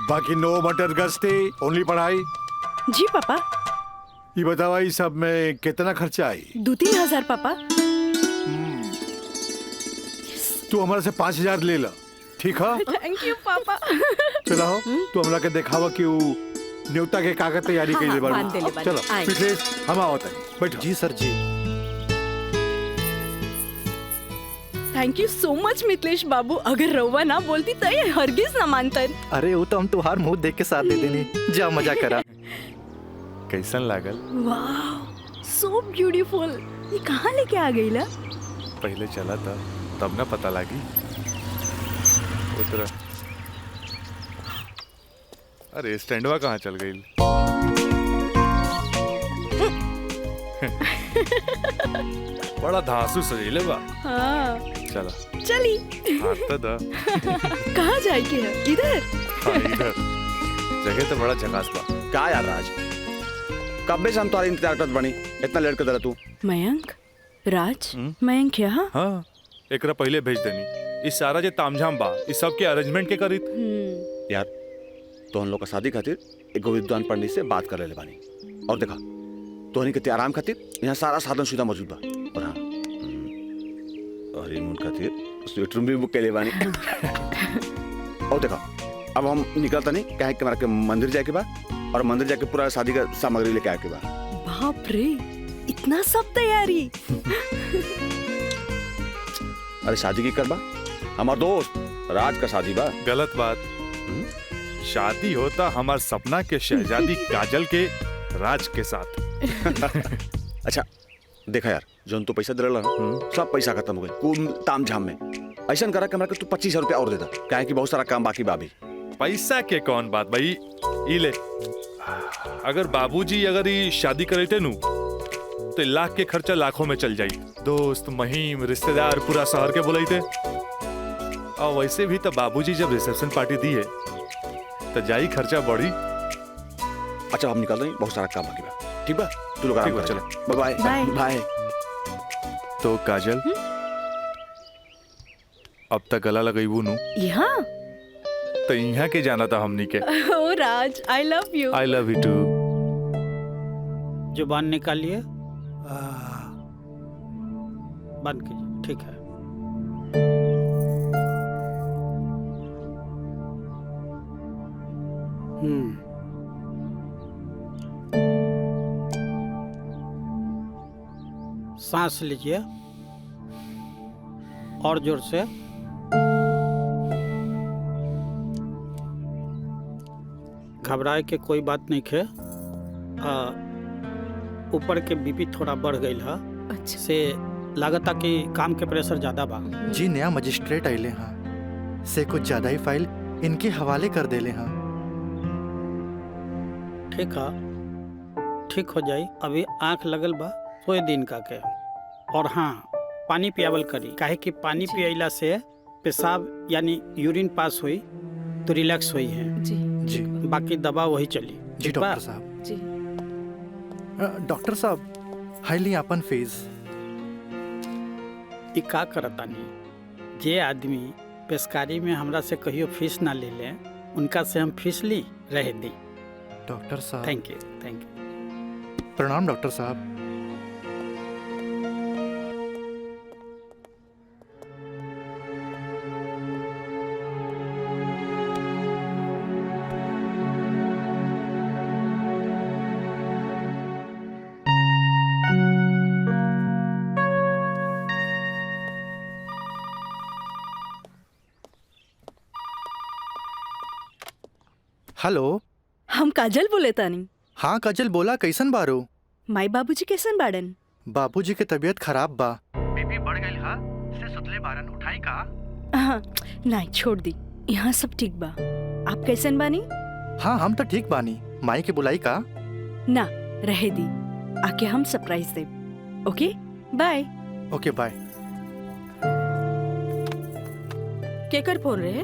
बाकी नो मटर गस्ते ओनली पढ़ाई। जी पापा। ये बतावा ये सब में कितना खर्चा आई? 2-3 हजार पापा। तू हमारे से 5,000 ले ला, ठीक है? थैंक यू पापा। चलो तू हमरा के दिखावा कि वो न्योता के कागज तैयारी हाँ, कर ले बांध देले बानी। चलो आए। मिथिलेश, हम आवत हैं, बैठो। जी सर जी। Thank you so much Mithilesh बाबू, अगर रउआ ना बोलती तो ये हरगिज ना मानतन। अरे वो तो हम तुहार मुंह देख के साथ दे देनी। जा मजा करा। कैसन लागल? वाह, सो ब्यूटीफुल। ये कहाँ लेके आ गई ला? पहले चला था तब ना पता लगी। उतरा। अरे स्टैंडवा कहाँ चल गई? बड़ा धांसू सजीले बा। हाँ। चला चली। आता दा। कहाँ जाए के है? इधर। हाँ, इधर। जगह तो बड़ा झकास बा। क्या यार राज, कब से हम तुम्हारे इंतजार करत बनी, इतना लेट कर दे तू? मयंक, राज, मयंक यहाँ? हाँ, एकरा पहले भेज देनी। इस सारा जे तामझाम बा, इस सब के अरेंजमेंट के करी। यार तो हम लोग का शादी खातिर एक विद्वान पंडित से बात कर ले बानी, और देखा तोहनी के आराम खातिर यहाँ सारा साधन सुविधा मौजूद बा। और हाँ, हनीमून खातिर स्वीट रूम भी बुक कर ले बानी। और देखा अब हम निकलता नहीं, कहे कि हमारा के मंदिर जाए के बा, और मंदिर जाके पूरा शादी का सामग्री लेके आए के बा। बाप रे, इतना सब तैयारी। अरे शादी की करबा, हमार दोस्त राज का शादी बा। गलत बात। शादी होता हमार सपना के शहजादी काजल के राज के साथ। अच्छा देखा यार, जौन तो पैसा दिला ना सब पैसा खत्म हो गए कुल ताम झाम में। ऐसा करा कि हमरा के तू 25,000 रुपया और दे दा, काहे कि बहुत सारा काम बाकी बाबी। पैसा के कौन बात भाई, ई ले। अगर बाबूजी अगर ये शादी करे थे नु तो लाख के खर्चा लाखों में चल जाई। दोस्त महिम रिश्तेदार पूरा शहर के बुलाई थे। और वैसे भी तो बाबूजी जब रिसेप्शन पार्टी दी है तो जाई खर्चा बढ़ी। अच्छा हम निकल रहे हैं, बहुत सारा काम बाकी बा। ठीक बा, तू लोग आराम कर, चलो बाय बाय बाय। तो काजल अब तक गला लगईबू नु यहाँ तो यहाँ के जाना था हमनी के। ओ Raj, I love you. I love you too. जुबान निकालिए, बंद कीजिए। ठीक है। सांस लीजिए और जोर से। घबराए के कोई बात नहीं है। ऊपर के बीपी थोड़ा बढ़ गई है। अच्छा। से लागता कि काम के प्रेशर ज्यादा बा। जी नया मजिस्ट्रेट आइले हाँ से कुछ ज्यादा ही फाइल इनके हवाले कर देले हाँ। ठीक है, ठीक हो जाई। अभी आंख लगल बा, सोए दिन का के। और हाँ, पानी पियावल करी, काहे कि पानी पियला से पेशाब यानी यूरिन पास हुई तो रिलैक्स हुई है। जी जी। बाकी दवा वही चली। जी डॉक्टर साहब। जी डॉक्टर साहब हाईली अपन फीस। ई का करतानी, जे आदमी पेशकारी में हमरा से कहियो फीस ना ले ले, उनका से हम फीस ली रह दी। डॉक्टर साहब थैंक यू, थैंक यू। प्रणाम डॉक्टर साहब। हेलो, हम काजल बोले तानी। हाँ काजल बोला, कैसन बारो? माई बाबूजी कैसन बाड़न? बाबूजी के तबीयत खराब बा। बीपी बढ़ गई हा, से सुतले बारन, उठाई का? हाँ, नहीं छोड़ दी, यहाँ सब ठीक बा। आप कैसन बानी? हाँ हम तो ठीक बानी। माई के बुलाई का? ना, रहे दी, आके हम सरप्राइज दे। Okay bye. Okay bye. केकर फोन रहे?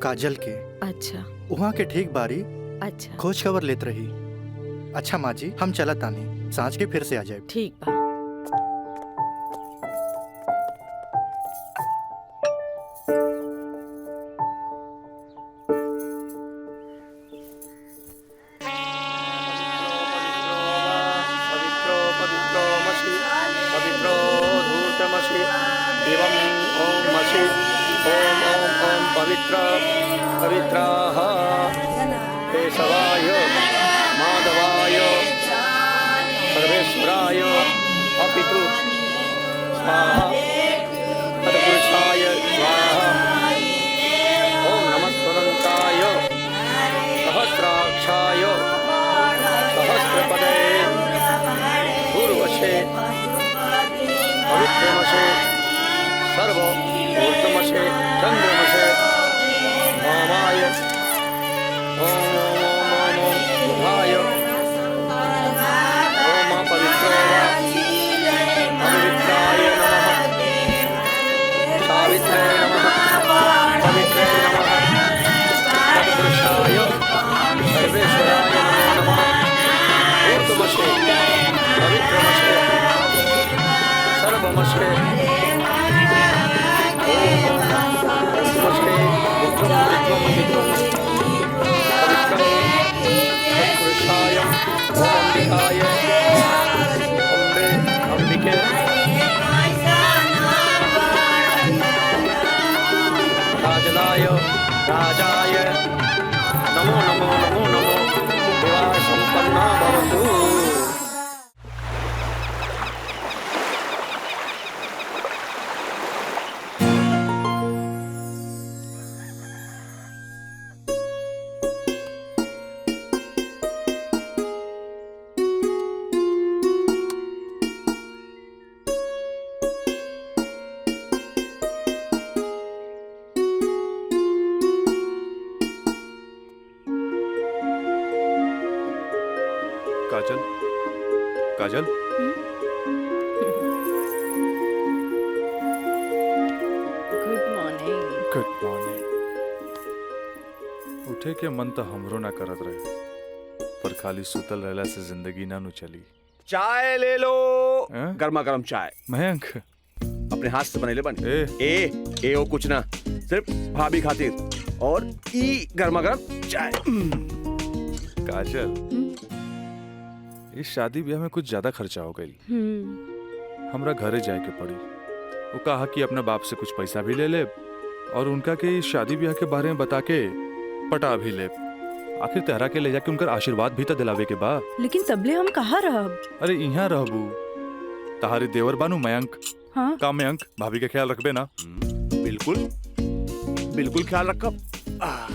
काजल के। अच्छा। वहाँ के ठीक बारी। अच्छा। खोज खबर लेत रही। अच्छा माँ जी, हम चलत तानी, सांझ के फिर से आ जाए। ठीक बा। पवित्राः केशवाय माधवाय सर्वेश्वराय अपितु स्वाहा तत्पुरुषाय स्वाहा। ओम नमः स्वदन्ताय सहस्राक्षाय सहस्रपदे पूर्वशे पवित्रमशे सर्व ऊर्ध्वमशे चन्द्रमशे वामाय ओम ओम ओम ओम बुधाय ओम पवित्रो वा पवित्राय नमः सावित्रे नमः पवित्रे नमः तत्पुरुषाय सर्वेश्वराय नमो नमः ऊर्ध्वमशे पवित्रमशे सर्वमशे राजदाय राजाय नमो नमो नमो नमो विवाह संपन्ना भवतु। Kajal Kajal good morning. Good morning. उठे के मन तो हमरो ना करत रहे, पर खाली सुतल रहला से जिंदगी ना नु चली। चाय ले लो, गर्मा गर्म चाय। मयंक अपने हाथ से बनेले बन। ए ओ कुछ ना, सिर्फ भाभी खातिर और ई गर्मा गर्म चाय। काजल, इस शादी ब्याह में कुछ ज्यादा खर्चा हो गई। हमरा घरे जाए के पड़ी। वो कहा कि अपने बाप से कुछ पैसा भी ले ले और उनका के इस शादी ब्याह के बारे में बता के पटा भी ले। आखिर तेहरा के ले जाके उनका आशीर्वाद भी तो दिलावे के बा। लेकिन तबले हम कहाँ रहब? अरे यहाँ रहबू, तहारी देवर बानू मयंक। हाँ? का मयंक, भाभी का ख्याल रखबे ना? बिल्कुल बिल्कुल ख्याल रखब।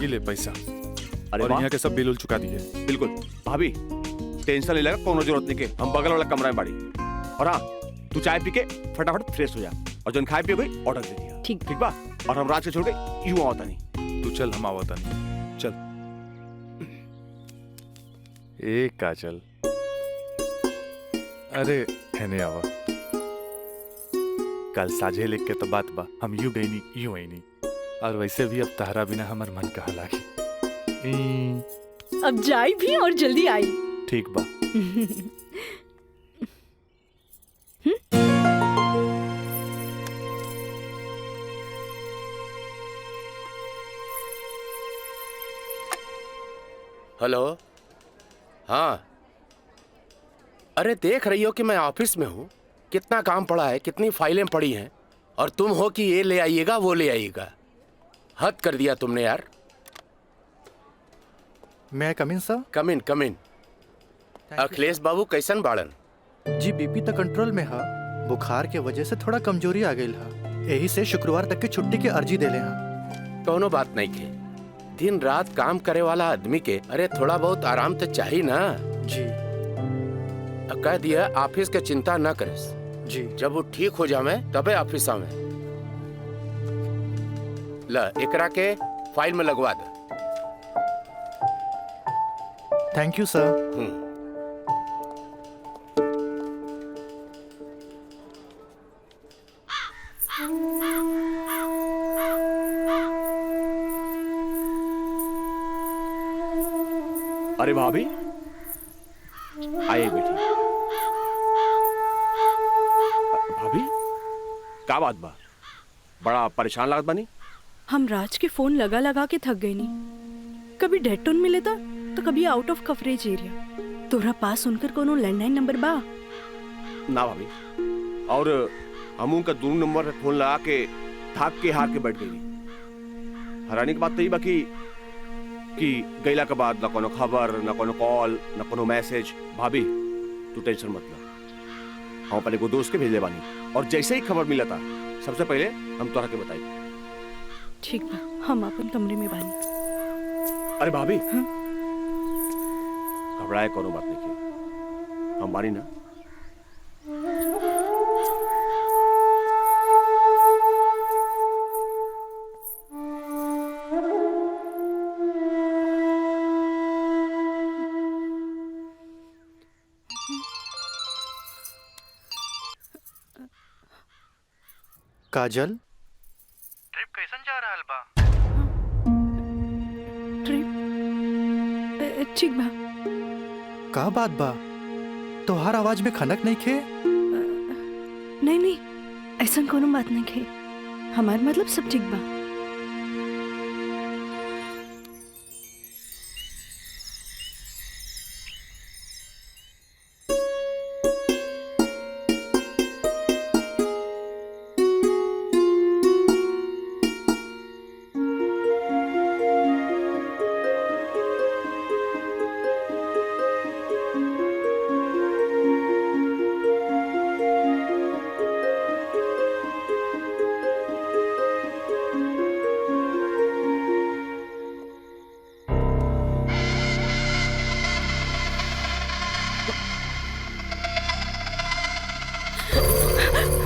ये ले पैसा। अरे और वाह। यहाँ के सब बिल उल चुका दिए। बिल्कुल भाभी, टेंशन नहीं लगा, कोनो जरूरत नहीं के। हम बगल वाला कमरा में बाड़ी। और हाँ, तू चाय पी के फटाफट फ्रेश हो जा और जन खाए पिए गई ऑर्डर दे दिया। ठीक ठीक बा। और हम रात के छोड़ के यूं आवता नहीं। तू चल, हम आवता नहीं। चल। ए काजल, अरे हैने आवा। कल साझे लिख के तो बात बा, हम यूं गई नहीं यूं आई नहीं। और वैसे भी अब तारा बिना हमार मन कहा लागी। अब जाई भी और जल्दी आई। ठीक बा। हेलो, हाँ। अरे देख रही हो कि मैं ऑफिस में हूँ, कितना काम पड़ा है, कितनी फाइलें पड़ी हैं, और तुम हो कि ये ले आइएगा वो ले आइएगा। हद कर दिया तुमने यार। मैं कम इन सर? कम इन। अखिलेश बाबू कैसन बाड़न? जी बीपी तो कंट्रोल में है, बुखार के वजह से थोड़ा कमजोरी आ गई है। यही से शुक्रवार तक की छुट्टी की अर्जी दे ले हैं। कोनो बात नहीं के, दिन रात काम करे वाला आदमी के अरे थोड़ा बहुत आराम तो चाहिए ना। जी। कह दिया ऑफिस के चिंता न करे जी। जब वो ठीक हो जावे तबे ऑफिस आवे। ला एकरा के फाइल में लगवा दे। थैंक यू सर। अरे भाभी, आइए बेटी। भाभी, क्या बात बा? बड़ा परेशान लागत बानी। हम राज के फोन लगा लगा के थक गए नहीं। कभी डेड टोन मिले था तो कभी आउट ऑफ कवरेज एरिया। तोरा पास उनकर कोनो लैंडलाइन नंबर बा? ना भाभी, और हम उनका दोनों नंबर पे फोन लगा के थक के हार के बैठ गई। हैरानी की बात तो ये बाकी कि गैला के बाद ना कोनो खबर, ना कोनो कॉल, ना कोनो मैसेज। भाभी तू टेंशन मत ले, हम अपने को दोस्त के भेजले बानी और जैसे ही खबर मिला था सबसे पहले हम तोरा के बताई। ठीक बा, हम अपन कमरे में बानी। अरे भाभी, घबराए कोनो बात नहीं की, हम बानी ना। काजल, ट्रिप कैसन जा रहल बा? ट्रिप ठीक बा। का बात बा? तोहार आवाज में खनक नहीं खे? नहीं, ऐसा कोनो बात नहीं खे। हमार मतलब सब ठीक बा।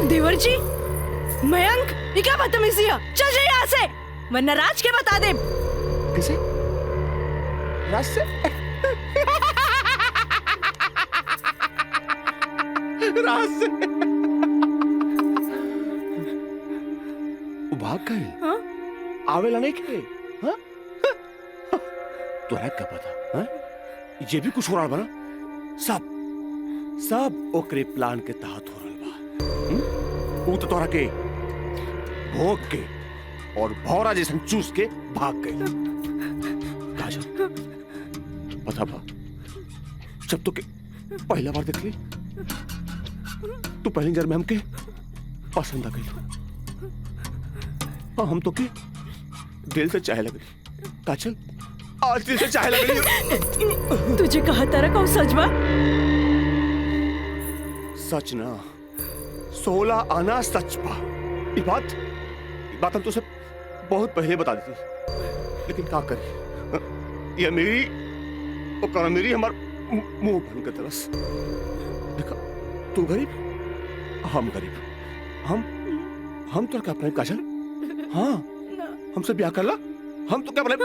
देवर जी, मयंक, ये क्या बदतमीजी है? चल जाइए यहाँ से, वरना राज के बता दे। किसे? राज से? हमरा से। भाग गए। आवेला नहीं खे। हाँ? तोरा क्या पता? हाँ? ये भी कुछ हो रहा बना? सब ओकरे प्लान के तहत हो रहा बा। वो तो तोरा के भोग के और भौरा जैसन चूस के भाग गए। काजल, पता बा जब तो के पहला बार देख ली तू पहली नजर में हमके पसंद आ गई। हम तो के दिल से चाहे लग रही। काजल, आज दिल से चाहे लग रही। तुझे कहा तारा कौन सच बा? सच ना, 16 आना सच बा। ये बात हम तुझे बहुत पहले बता देती, लेकिन क्या करी, ये मेरी और मेरी हमार मुंह बन के तरस। देखा, तू गरीब, हम गरीब, हम तो क्या अपने काजल? हाँ, हमसे ब्याह कर ला। हम तो क्या अपने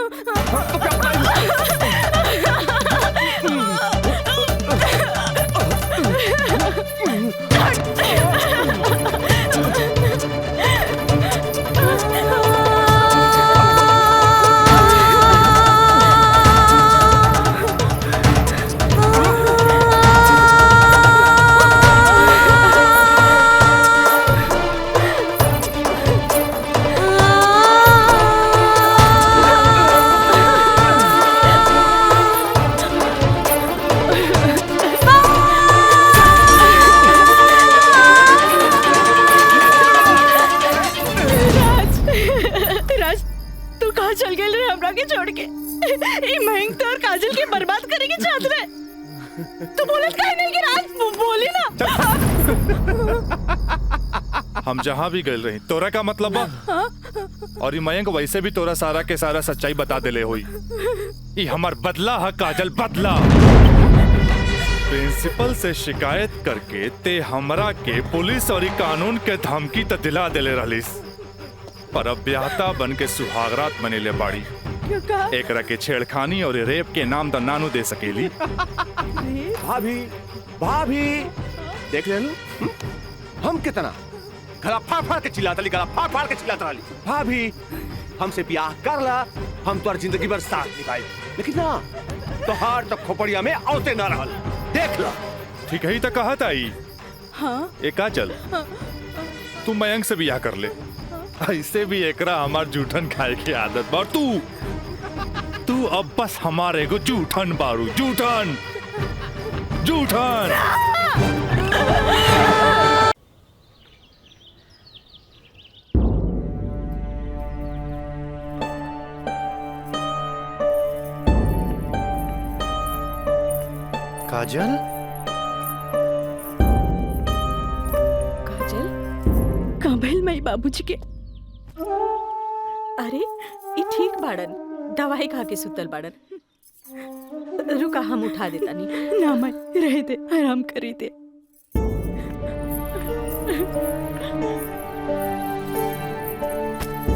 छोड़ के महंग तो और काजल के बर्बाद करेंगे चाहत रहे। तू बोलत काहे नहीं कि राज बोली ना। हम जहाँ भी गए रही तोरा का मतलब बा? और ये मयंक वैसे भी तोरा सारा के सारा सच्चाई बता देले होई। ये हमार बदला है काजल, बदला। प्रिंसिपल से शिकायत करके ते हमरा के पुलिस और कानून के धमकी त दिला देले रहलिस, पर अब ब्याहता बन के सुहागरात बनेले बाड़ी। एकरा के छेड़खानी और रेप के नाम द नानू दे सकेली। भाभी देख ले हम कितना गला फाड़ के चिल्लाता ली, गला फाड़ के चिल्लाता ली। भाभी हमसे ब्याह कर ला, हम तो जिंदगी भर साथ निभाए, लेकिन ना तोहार तो खोपड़िया में औते ना रहल। देख ला। ठीक है, तो कहा था ई। हाँ? काजल, तू मयंक से ब्याह कर ले। ऐसे भी एकरा हमार जूठन खाए की आदत बा। तू अब बस हमारे को जूठन बारू, जूठन। काजल, काजल, काबिल मई बाबूजी के। अरे ये ठीक बाड़न, दवाई खा के सुतल बाड़न। रुका, हम उठा देता नहीं। ना मैं रह दे, आराम करी दे।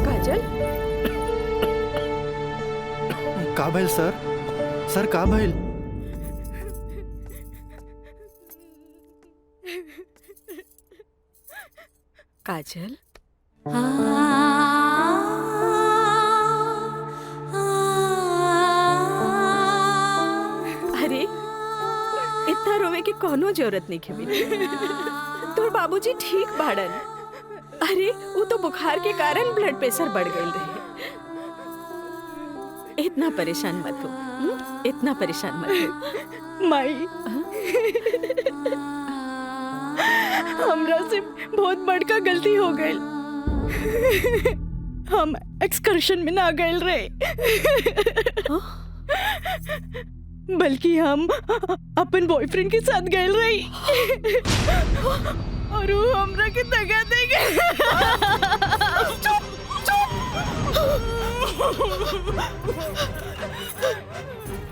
काजल, काबिल सर काबिल। काजल, अरे इतना रोवे की कोनो जरूरत नहीं है। तोर बाबूजी ठीक बाड़न। अरे वो तो बुखार के कारण ब्लड प्रेशर बढ़ गई रहे। इतना परेशान मत हो, इतना परेशान मत हो। माई, हमरा से बहुत बड़का गलती हो गई। हम एक्सकर्शन में ना गए रहे, बल्कि हम अपन बॉयफ्रेंड के साथ गए रही। और वो हमरा के दगा दे गए।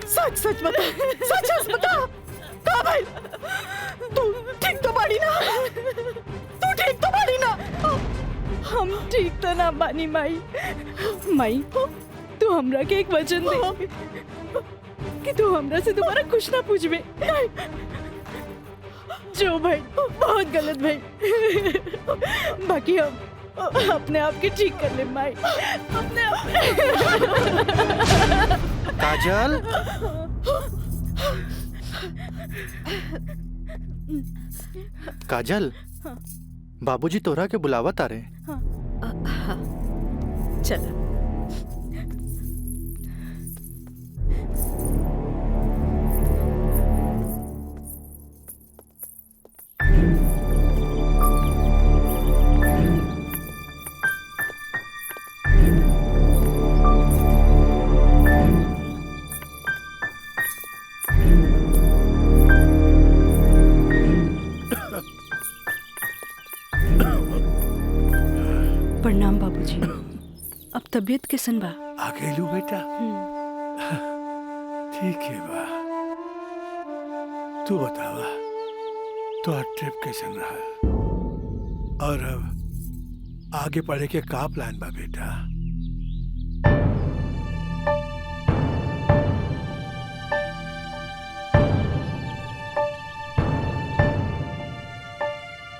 सच बता, सच बता। का भाई, तू ठीक तो बाड़ी ना? तू ठीक तो बाड़ी ना? हम ठीक तो ना बानी माई। माई, तू हमरा के एक वचन दे कि तू हमरा से दोबारा कुछ ना पूछबे। जो भाई बहुत गलत भाई, बाकी हम अपने आप के ठीक कर ले माई, अपने आप। काजल, काजल, बाबूजी तोरा के बुलावत आ रहे। चलो। प्रणाम बाबूजी। अब तबीयत कैसन बा? आ गइलू बेटा? ठीक है बा। तू बतावा तो ट्रिप कैसन रहा और अब आगे पढ़े के का प्लान बा बेटा?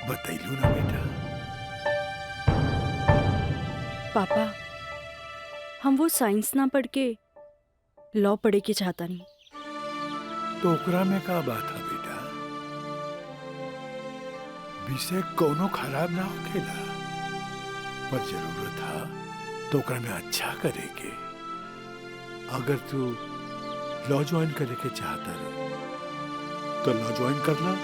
बतैलू ना बेटा? पापा, हम वो साइंस ना पढ़ के लॉ पढ़े के चाहता नहीं। तो ओकरा में का बात है बेटा? विषय कोनो खराब ना होखेला, पर जरूरत है तो ओकरा में अच्छा करेगे। अगर तू लॉ ज्वाइन करे के चाहता रहे तो लॉ ज्वाइन कर ला।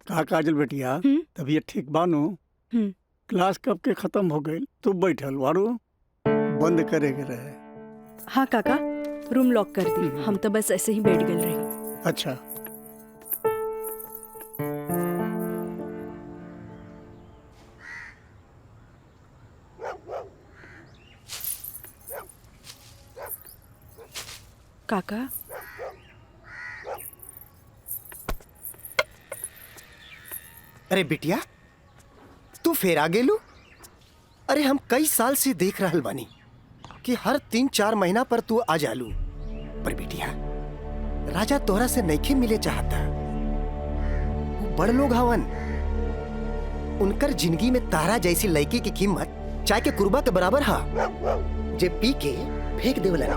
का काजल बेटिया, तबीयत ठीक बानो? क्लास कब के खत्म हो गई? तू बैठल वारू बंद करे के रहे। हाँ काका, रूम लॉक कर दी। हम तो बस ऐसे ही बैठ गए रहे। अच्छा। काका, अरे बिटिया, तू फिर आ गेलू? अरे हम कई साल से देख रहल बानी कि हर 3-4 महीना पर तू आ जालू। पर बिटिया, राजा तोहरा से नइखे मिले चाहता। वो बड़ लोग हवन, उनकर जिंदगी में तारा जैसी लड़की की कीमत चाय के कुर्बा के बराबर हा, जे पी के फेंक देवलन।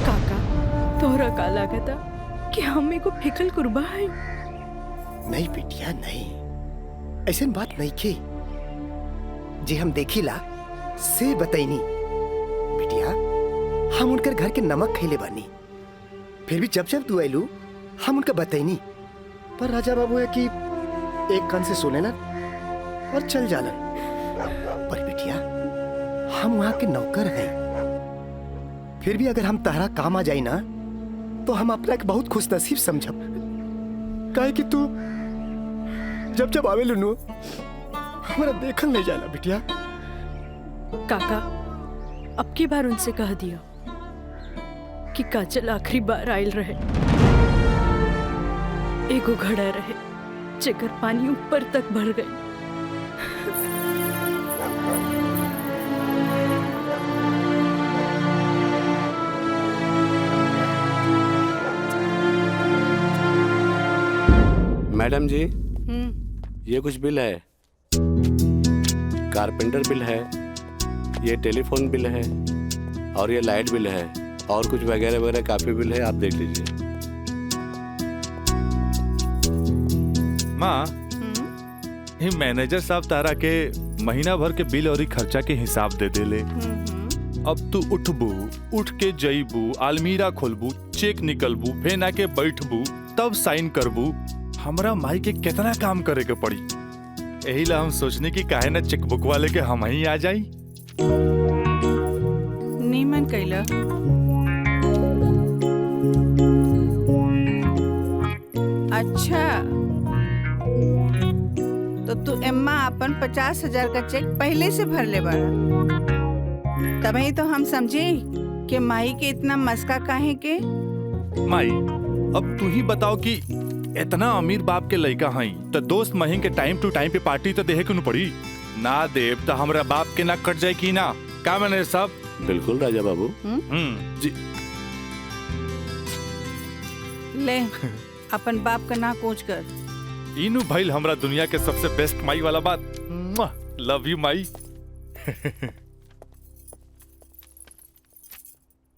काका, तोहरा का लागता कि हमें को फेकल कुर्बा है? नहीं बिटिया नहीं, ऐसे बात नहीं की जी। हम देखिला से बताइनी बिटिया, हम उनकर घर के नमक खैले बानी। फिर भी जब जब तू आयलू हम उनका बताइनी, पर राजा बाबू है कि एक कान से सुने ना और चल जालन। पर बिटिया, हम वहां के नौकर हैं। फिर भी अगर हम तारा काम आ जाए ना तो हम अपना एक बहुत खुश नसीब समझब। काहे कि तू जब जब आवे लुनू हमारा देखल नहीं जाला बिटिया। काका, अब की बार उनसे कह दियो कि काजल आखिरी बार आयल रहे। एगो घड़ा रहे जेकर पानी ऊपर तक भर गई। मैडम जी, ये कुछ बिल है, कारपेंटर बिल है, ये टेलीफोन बिल है और ये लाइट बिल है और कुछ वगैरह वगैरह काफी बिल है, आप देख लीजिए। माँ, ये मैनेजर साहब तारा के महीना भर के बिल और खर्चा के हिसाब दे देले। अब तू उठबू, उठ के जईबू, अलमीरा खोलबू, चेक निकलबू, फेना के बैठबू, तब साइन करबू। हमरा माई के कितना काम करे के पड़ी। यही ला हम सोचने की काहे ना चेकबुक वाले के हम ही आ जाई। नीमन कैला। अच्छा, तो तू एम्मा अपन 50,000 का चेक पहले से भर ले बाड़ा। तभी तो हम समझे कि माई के इतना मस्का काहे के। माई, अब तू ही बताओ कि इतना अमीर बाप के लड़का हई तो दोस्त महीन के टाइम टू टाइम पे पार्टी तो देहे के न पड़ी। ना देव तो हमरा बाप के ना कट जाए की ना। का मैनेजर साहब? बिल्कुल राजा बाबू। जी। ले अपन बाप का ना पूछ कर। इनू भाई हमरा दुनिया के सबसे बेस्ट माई वाला बात। Love you Mai.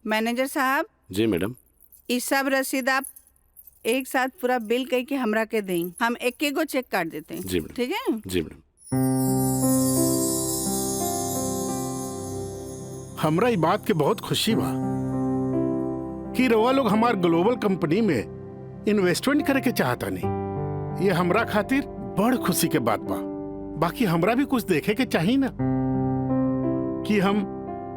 मैनेजर साहब। जी मैडम। इस सब रसीद आप एक साथ पूरा बिल कह के हमरा के दें, हम एक एक गो चेक काट देते हैं। जी मैडम। ठीक है। जी मैडम। हमरा ई बात के बहुत खुशी बा कि रउआ लोग हमार ग्लोबल कंपनी में इन्वेस्टमेंट करे के चाहता नहीं। ये हमरा खातिर बड़ खुशी के बात बा। बाकी हमरा भी कुछ देखे के चाहिए ना कि हम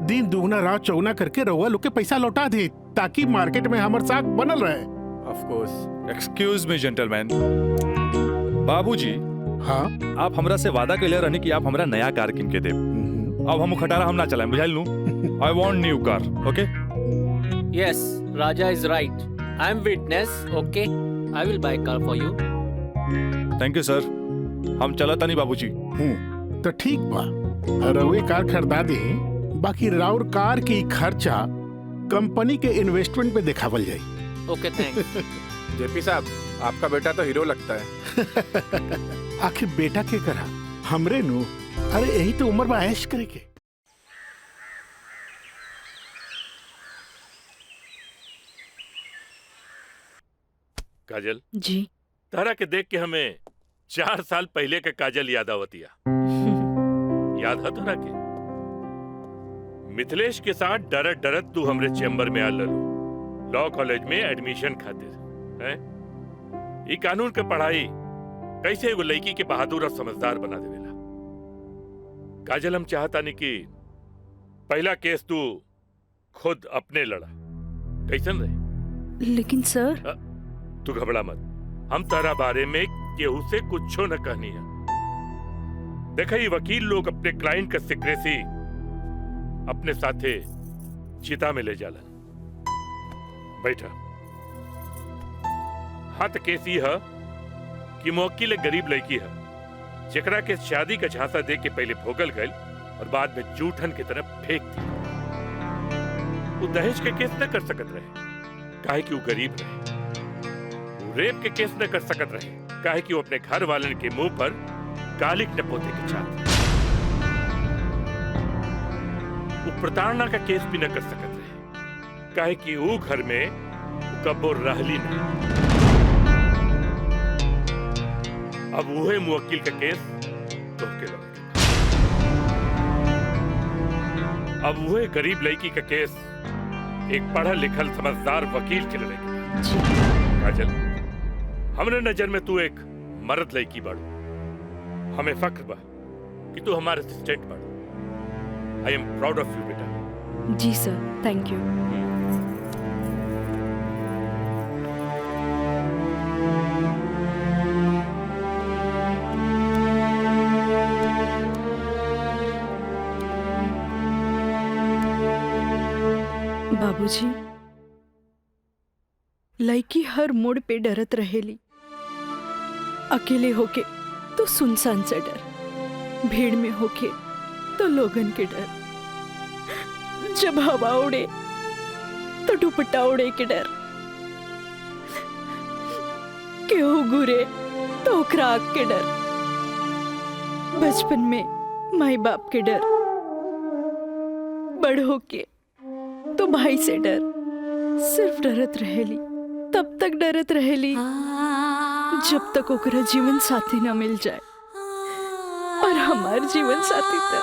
दिन दुगना रात चौगुना करके रउआ लोग के पैसा लौटा दे ताकि मार्केट में हमार साख बनल रहे। Of course. Excuse me gentleman. बाबूजी। हाँ। आप हमरा से वादा कैले रहनी कि आप हमरा नया कार किन के देब। अब हम खटारा हम ना चलाएं, बुझाइल नु? I want new car, okay? Yes, Raja is right. I am witness, okay? I will buy car for you. Thank you, sir. हम चलता नहीं बाबूजी। तो ठीक बा, रउए कार खरीदा दे। बाकी राउर कार की खर्चा कंपनी के इन्वेस्टमेंट पे दिखावल जाए। Okay, thanks. जेपी साहब, आपका बेटा तो हीरो लगता है। आखिर बेटा के करा हमरे नु। अरे यही तो उम्र में ऐश करे के। काजल जी। तारा के देख के हमें 4 साल पहले का काजल याद आवतिया। याद है तारा के? मिथिलेश के साथ डरत डरत तू हमरे चेम्बर में आ ललू लॉ कॉलेज में एडमिशन खातिर हैं? ई कानून के पढ़ाई कैसे एगो लड़की के बहादुर और समझदार बना देवेला। काजल हम चाहता नहीं कि पहला केस तू खुद अपने लड़ा, कैसन रहे? लेकिन सर। तू घबरा मत, हम तारा बारे में केहू से कुछो न कहनी है। देखा ये वकील लोग अपने क्लाइंट का सीक्रेसी अपने साथे चिता में ले जाला। बैठा। हाँ तो केस ये है कि मुवक्किल एक गरीब लड़की है जेकरा के शादी का झांसा दे के पहले भोगल गई और बाद में जूठन की तरफ फेंक दी। वो दहेज के केस न कर सकत रहे काहे कि वो गरीब रहे। वो रेप के केस न कर सकत रहे काहे कि वो अपने घर वाले के मुंह पर कालिक न पोते के चाहते। वो प्रताड़ना का केस भी न कर सकत रहे काहे कि वो घर में कबो रहली नहीं। अब वही मुवक्किल का केस तो के लगे। अब वही गरीब लड़की का केस एक पढ़ा लिखल समझदार वकील के लड़ेगी। काजल, हमरे नजर में तू एक मर्द लड़की बाड़ू। हमें फक्र बा कि तू हमारे असिस्टेंट बाड़ू। आई एम प्राउड ऑफ यू बेटा। जी सर, थैंक यू। बाबूजी, लड़की हर मोड़ पे डरत रहेली। अकेले होके तो सुनसान से डर, भीड़ में होके तो लोगन के डर, जब हवा उड़े तो दुपट्टा उड़े के डर, केहू घूरे तो ओकरा आग के डर, बचपन में माई बाप के डर, बड़ होके तो भाई से डर। सिर्फ डरत रहेली, तब तक डरत रहेली जब तक ओकरा जीवन साथी ना मिल जाए। और हमार जीवन साथी तो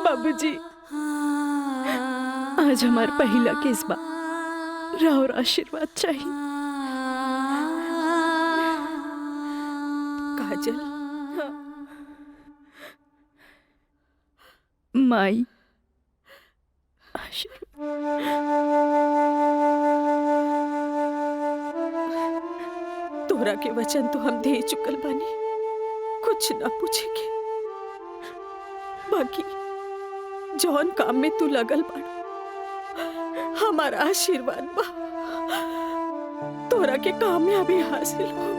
बाबूजी, आज हमार पहला केस बा, राउर आशीर्वाद चाहिए। काजल, माई तोहरा के वचन तो हम दे चुकल बानी, कुछ ना पूछेगे। बाकी जौन काम में तू लगल बाड़ हमारा आशीर्वाद बा तोरा के कामयाबी हासिल हो।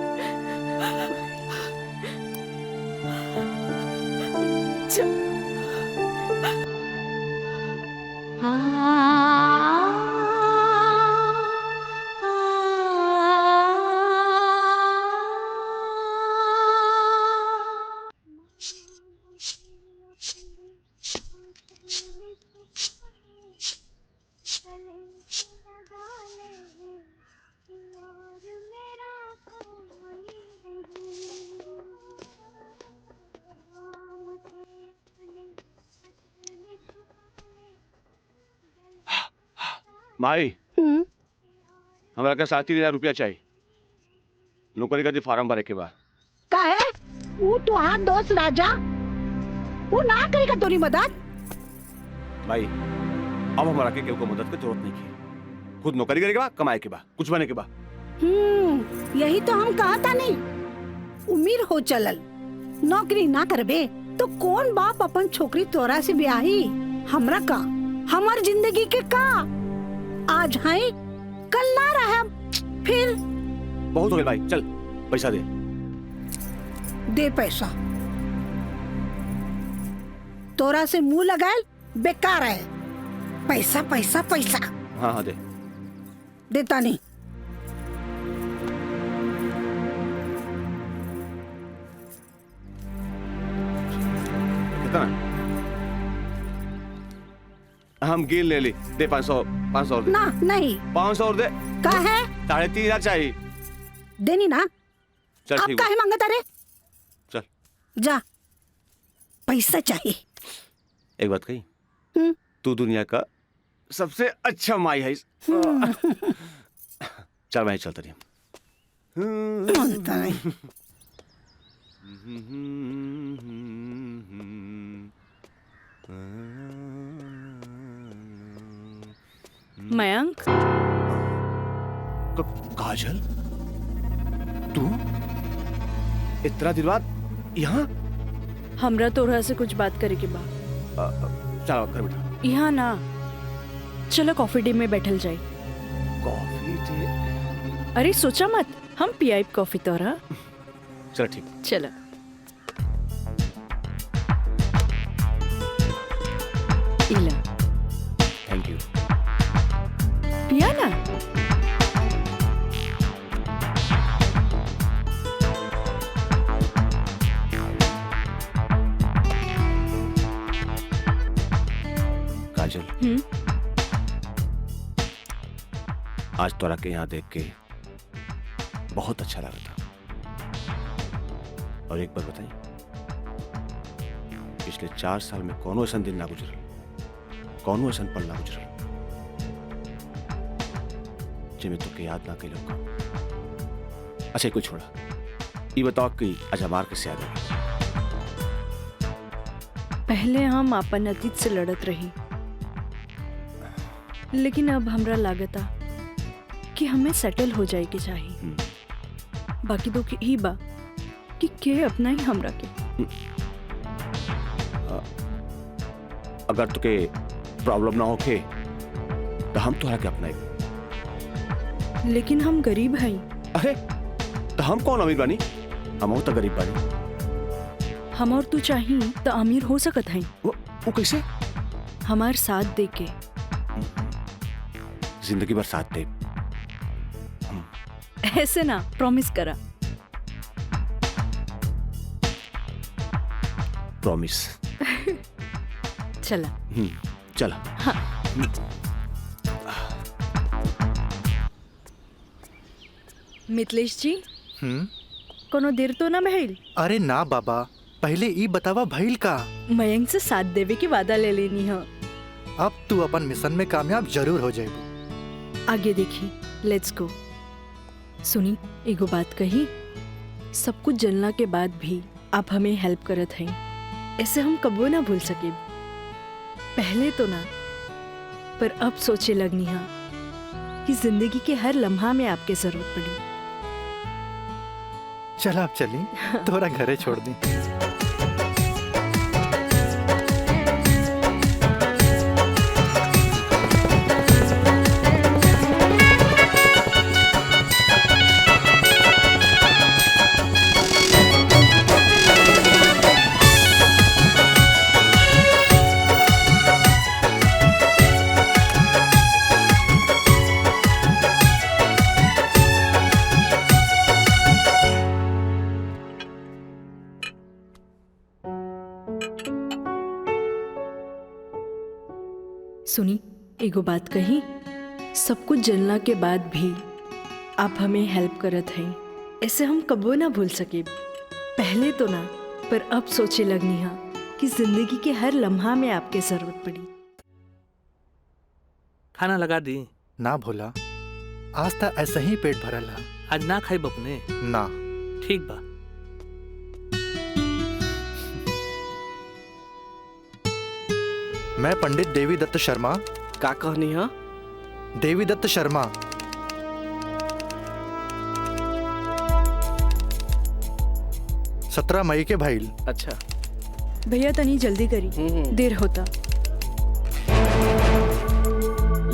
चल। माई हमरा के 7,000 रुपया चाहिए नौकरी का फार्म भरे के बाद। का है वो तो हाँ दोस्त राजा वो ना करेगा तोरी मदद। भाई अब हमारा के केहू को मदद की जरूरत नहीं की, खुद नौकरी करे के बा, कमाए के बा, कुछ बने के बा। यही तो हम कहा था नहीं उम्मीद हो चलल नौकरी ना करबे तो कौन बाप अपन छोकरी तोरा से ब्याही। हमरा का हमार जिंदगी के का आज है कल ना रहे फिर। बहुत हो गया भाई, चल पैसा दे। दे पैसा तोरा से मुंह लगाए बेकार है। पैसा पैसा पैसा। हाँ हाँ दे। देता नहीं। कितना? हम गिन ले ली, दे 500 और दे। ना नहीं 500 और दे। का है 3,500 चाहिए। देनी ना। चल अब ठीक काहे मांगता रे। चल जा पैसा चाहिए। एक बात कही, तू दुनिया का सबसे अच्छा माई है। चल मैं चलता रही। मानता नहीं। मयंक काजल तू इतना दिन बाद यहाँ? हमरा तोरा से कुछ बात करे के बा। चलो कर बेटा। यहाँ ना चलो कॉफी डे में बैठल जाए। Coffee day? अरे सोचा मत, हम पियाई कॉफी तोरा। चलो ठीक। चलो इला। Thank you. पिया ना। काजल आज तोरा के यहाँ देख के बहुत अच्छा लगा था। और एक बार बताई, पिछले 4 साल में कौनो ऐसा दिन ना गुजरल, कौनो ऐसा पल ना गुजरल जिसमें तुके याद ना कैलो। अच्छा कुछ छोड़ा, ये बताओ कि आज हमार किससे याद है? पहले हम अपन अतीत से लड़त रही, लेकिन अब हमरा लागता कि हमें सेटल हो जाए के चाहिए। बाकी तो ही बा कि के अपना ही हमरा के। अगर तुके प्रॉब्लम ना होके तो हम तोहरा के अपनाए। लेकिन हम गरीब हैं। अरे तो हम कौन अमीर बानी? हम तो गरीब बानी। हम और तू चाहिए तो अमीर हो सकत हैं। वो कैसे? हमार साथ दे के। जिंदगी भर साथ दे। ऐसे ना, प्रॉमिस करा। प्रॉमिस। चला। चला। हाँ। मिथिलेश जी, कोनो देर तो ना भइल? अरे ना बाबा, पहले ई बतावा भइल का? मयंक से साथ देवे की वादा ले लेनी है। अब तू अपन मिशन में कामयाब जरूर हो जाएगी। आगे देखी, लेट्स गो। सुनी, एगो बात कही, सब कुछ जानला के बाद भी आप हमें हेल्प करत हैं, ऐसे हम कबो ना भूल सके। पहले तो ना, पर अब सोचे लगनी है कि जिंदगी के हर लम्हा में आपके जरूरत पड़ी। चल आप चली, तोरा घरे छोड़ दी। सुनी, एगो बात कही, सब कुछ जलना के बाद भी आप हमें हेल्प करत हैं, ऐसे हम कबो ना भूल सके। पहले तो ना, पर अब सोचे लगनी हा कि जिंदगी के हर लम्हा में आपके जरूरत पड़ी। खाना लगा दी? ना भोला, आज तक ऐसा ही पेट भरल है। आज ना खाई बपने? ना। ठीक बा। मैं पंडित देवी दत्त शर्मा। का कहनी है? देवी दत्त शर्मा। सत्रह मई के भाईल। अच्छा भैया तनी जल्दी करी, देर होता।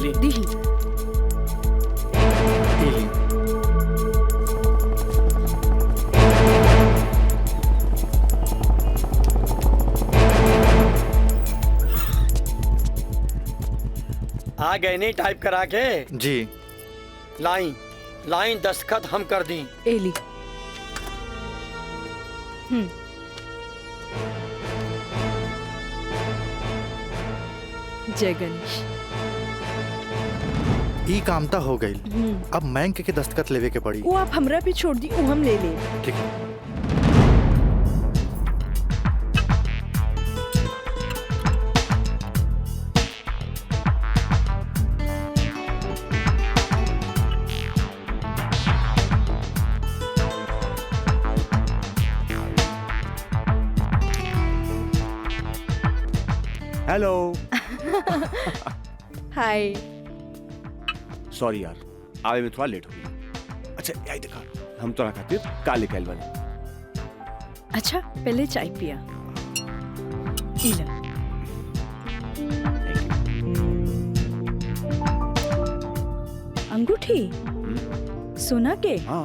दी आ गए नहीं टाइप करा के? जी। लाइन लाइन दस्तखत हम कर दी। एली। जय गणेश। ई कामता हो गई। अब बैंक के दस्तखत लेवे के पड़ी। वो आप हमरा पे छोड़ दी, वो हम ले ले। ठीक है। हेलो। हाय। सॉरी यार, आवे में थोड़ा लेट हो गया। अच्छा यही देखा, हम तोरा खातिर काले कैल बने। अच्छा पहले चाय पिया। इला। अंगूठी सोना के? हाँ।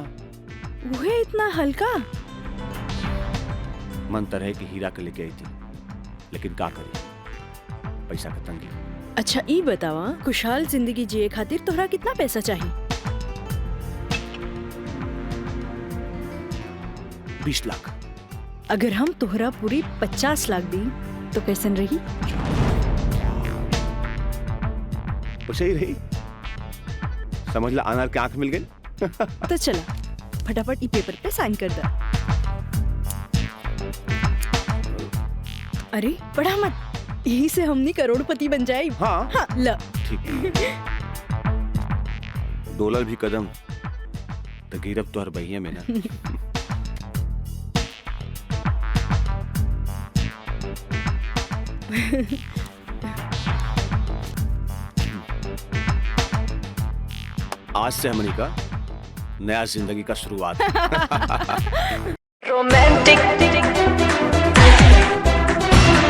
वो है इतना हल्का? मन तरह की हीरा के लेके आई थी, लेकिन का करी, पैसा का तंगी। अच्छा ई बतावा, खुशहाल जिंदगी जिए खातिर तोहरा कितना पैसा चाहिए? 20 लाख। अगर हम तोहरा पूरी 50 लाख दी तो कैसन रही? वैसे ही रही। समझ ला, अनार की आंख मिल गई। तो चला फटाफट ई पेपर पे साइन कर दे। अरे पढ़ा मत, यही से हमनी करोड़पति बन जाए। हाँ, हाँ ल। ठीक है। डॉलर भी कदम तो गिरब तो हर बहिया में ना। आज से हमनी का नया जिंदगी का शुरुआत। रोमांटिक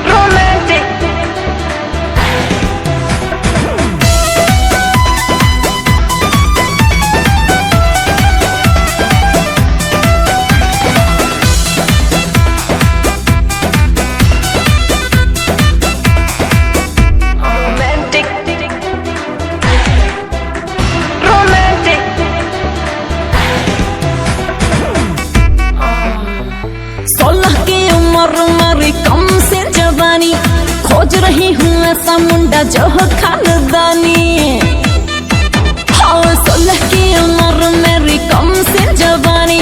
रोमांटिक खोज रही हूँ ऐसा मुंडा जो हो खानदानी। हाँ 16 की उम्र मेरी कम से जवानी,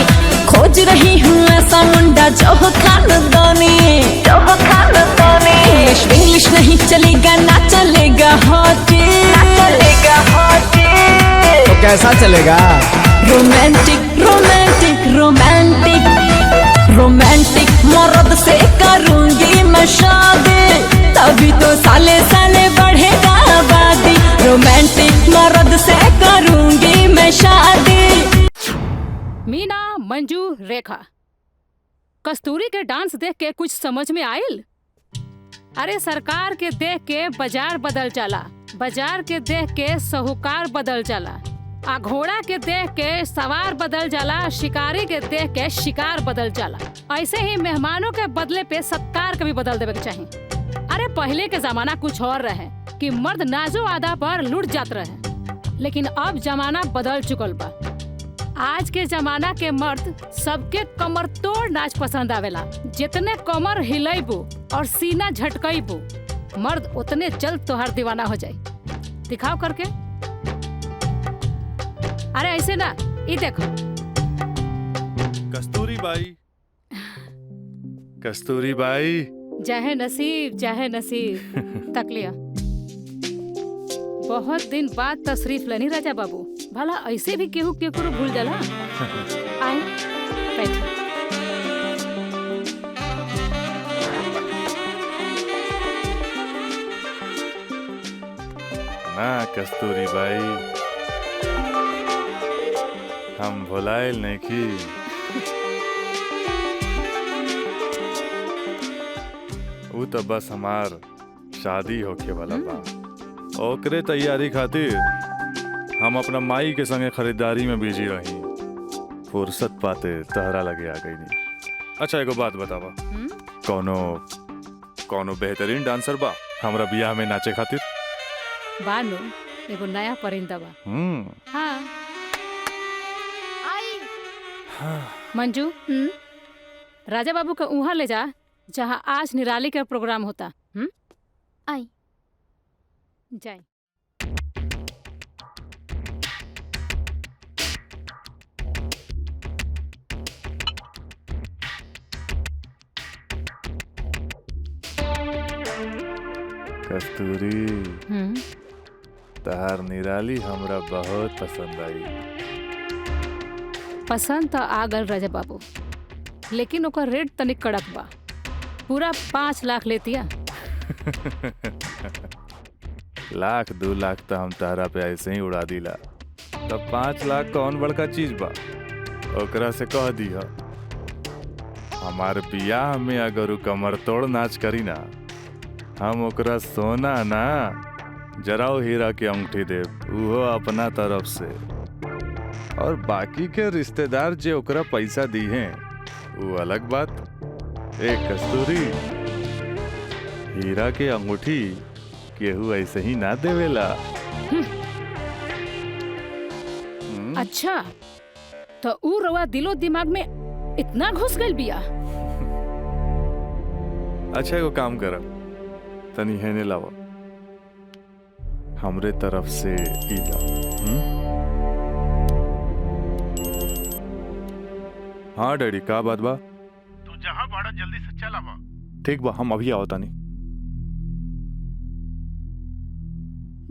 खोज रही हूँ ऐसा मुंडा जो हो खानदानी। इंग्लिश नहीं चलेगा, ना चलेगा हॉटी, तो कैसा चलेगा? रोमांटिक रोमांटिक रोमांटिक रोमांटिक मर्द से करूंगी मैं शादी, तभी तो साले साले बढ़ेगा आबादी। रोमांटिक मर्द से करूंगी मैं शादी। मीना, मंजू, रेखा, कस्तूरी के डांस देख के कुछ समझ में आयल? अरे सरकार के देख के बाजार बदल जाला, बाजार के देख के साहूकार बदल जाला, आ घोड़ा के देख के सवार बदल जाला, शिकारी के देख के शिकार बदल जाला। ऐसे ही मेहमानों के बदले पे सत्कार कभी बदल देवे के चाहिए। अरे पहले के जमाना कुछ और रहे कि मर्द नाजो आदा पर लुट जात रहे, लेकिन अब जमाना बदल चुकल बा। आज के जमाना के मर्द सबके कमर तोड़ नाच पसंद आवेला। जितने कमर हिलेबू और सीना झटकेबू मर्द उतने जल्द तोहार दीवाना हो जाए। दिखाओ करके। अरे ऐसे ना, ये देखो। कस्तूरी बाई, कस्तूरी बाई। चाहे नसीब चाहे नसीब तक लिया। बहुत दिन बाद तशरीफ लेनी राजा बाबू। भला ऐसे भी केहू केकरो भूल जाला। आए बैठो। ना कस्तूरी बाई, हम भुलाइल नहीं की। वो तो बस हमार शादी होके वाला बा। ओकरे तैयारी खातिर हम अपना माई के संगे खरीदारी में बिजी रही। फुर्सत पाते तहरा लगे आ गई नहीं। अच्छा एगो बात बतावा, कौनो बेहतरीन डांसर बा हमरा बियाह में नाचे खातिर? बानो एगो नया परिंदा बा। हाँ। मंजू, राजा बाबू का उहाँ ले जा जहाँ आज निराली का प्रोग्राम होता। आई जाए। कस्तूरी, तहार निराली हमरा बहुत पसंद आई। पसंद तो आ गल राजा बाबू, लेकिन ओकर रेट तनिक कड़क बा। पूरा 5 लाख लेतिया। लाख 2 लाख तो हम तहरा पे ऐसे ही उड़ा दिला। तब 5 लाख कौन बड़का चीज बा? ओकरा से कह दिया हमारे बियाह में अगर उ कमर तोड़ नाच करी ना, हम ओकरा सोना ना जराओ हीरा के अंगूठी देव, उहो अपना तरफ से। और बाकी के रिश्तेदार जे ओकरा पैसा दी हैं वो अलग बात। एक कस्तूरी, हीरा के अंगूठी केहू ऐसे ही ना देवेला। अच्छा, तो ऊ रवा दिलो दिमाग में इतना घुस गइल बिया। अच्छा एगो काम कर, तनी हेने लावा, हमरे तरफ से ई ला। हाँ डैडी, का बात बा? तू जहाँ बाड़ा जल्दी से चल आवा। ठीक बा, हम अभी आओ तानी।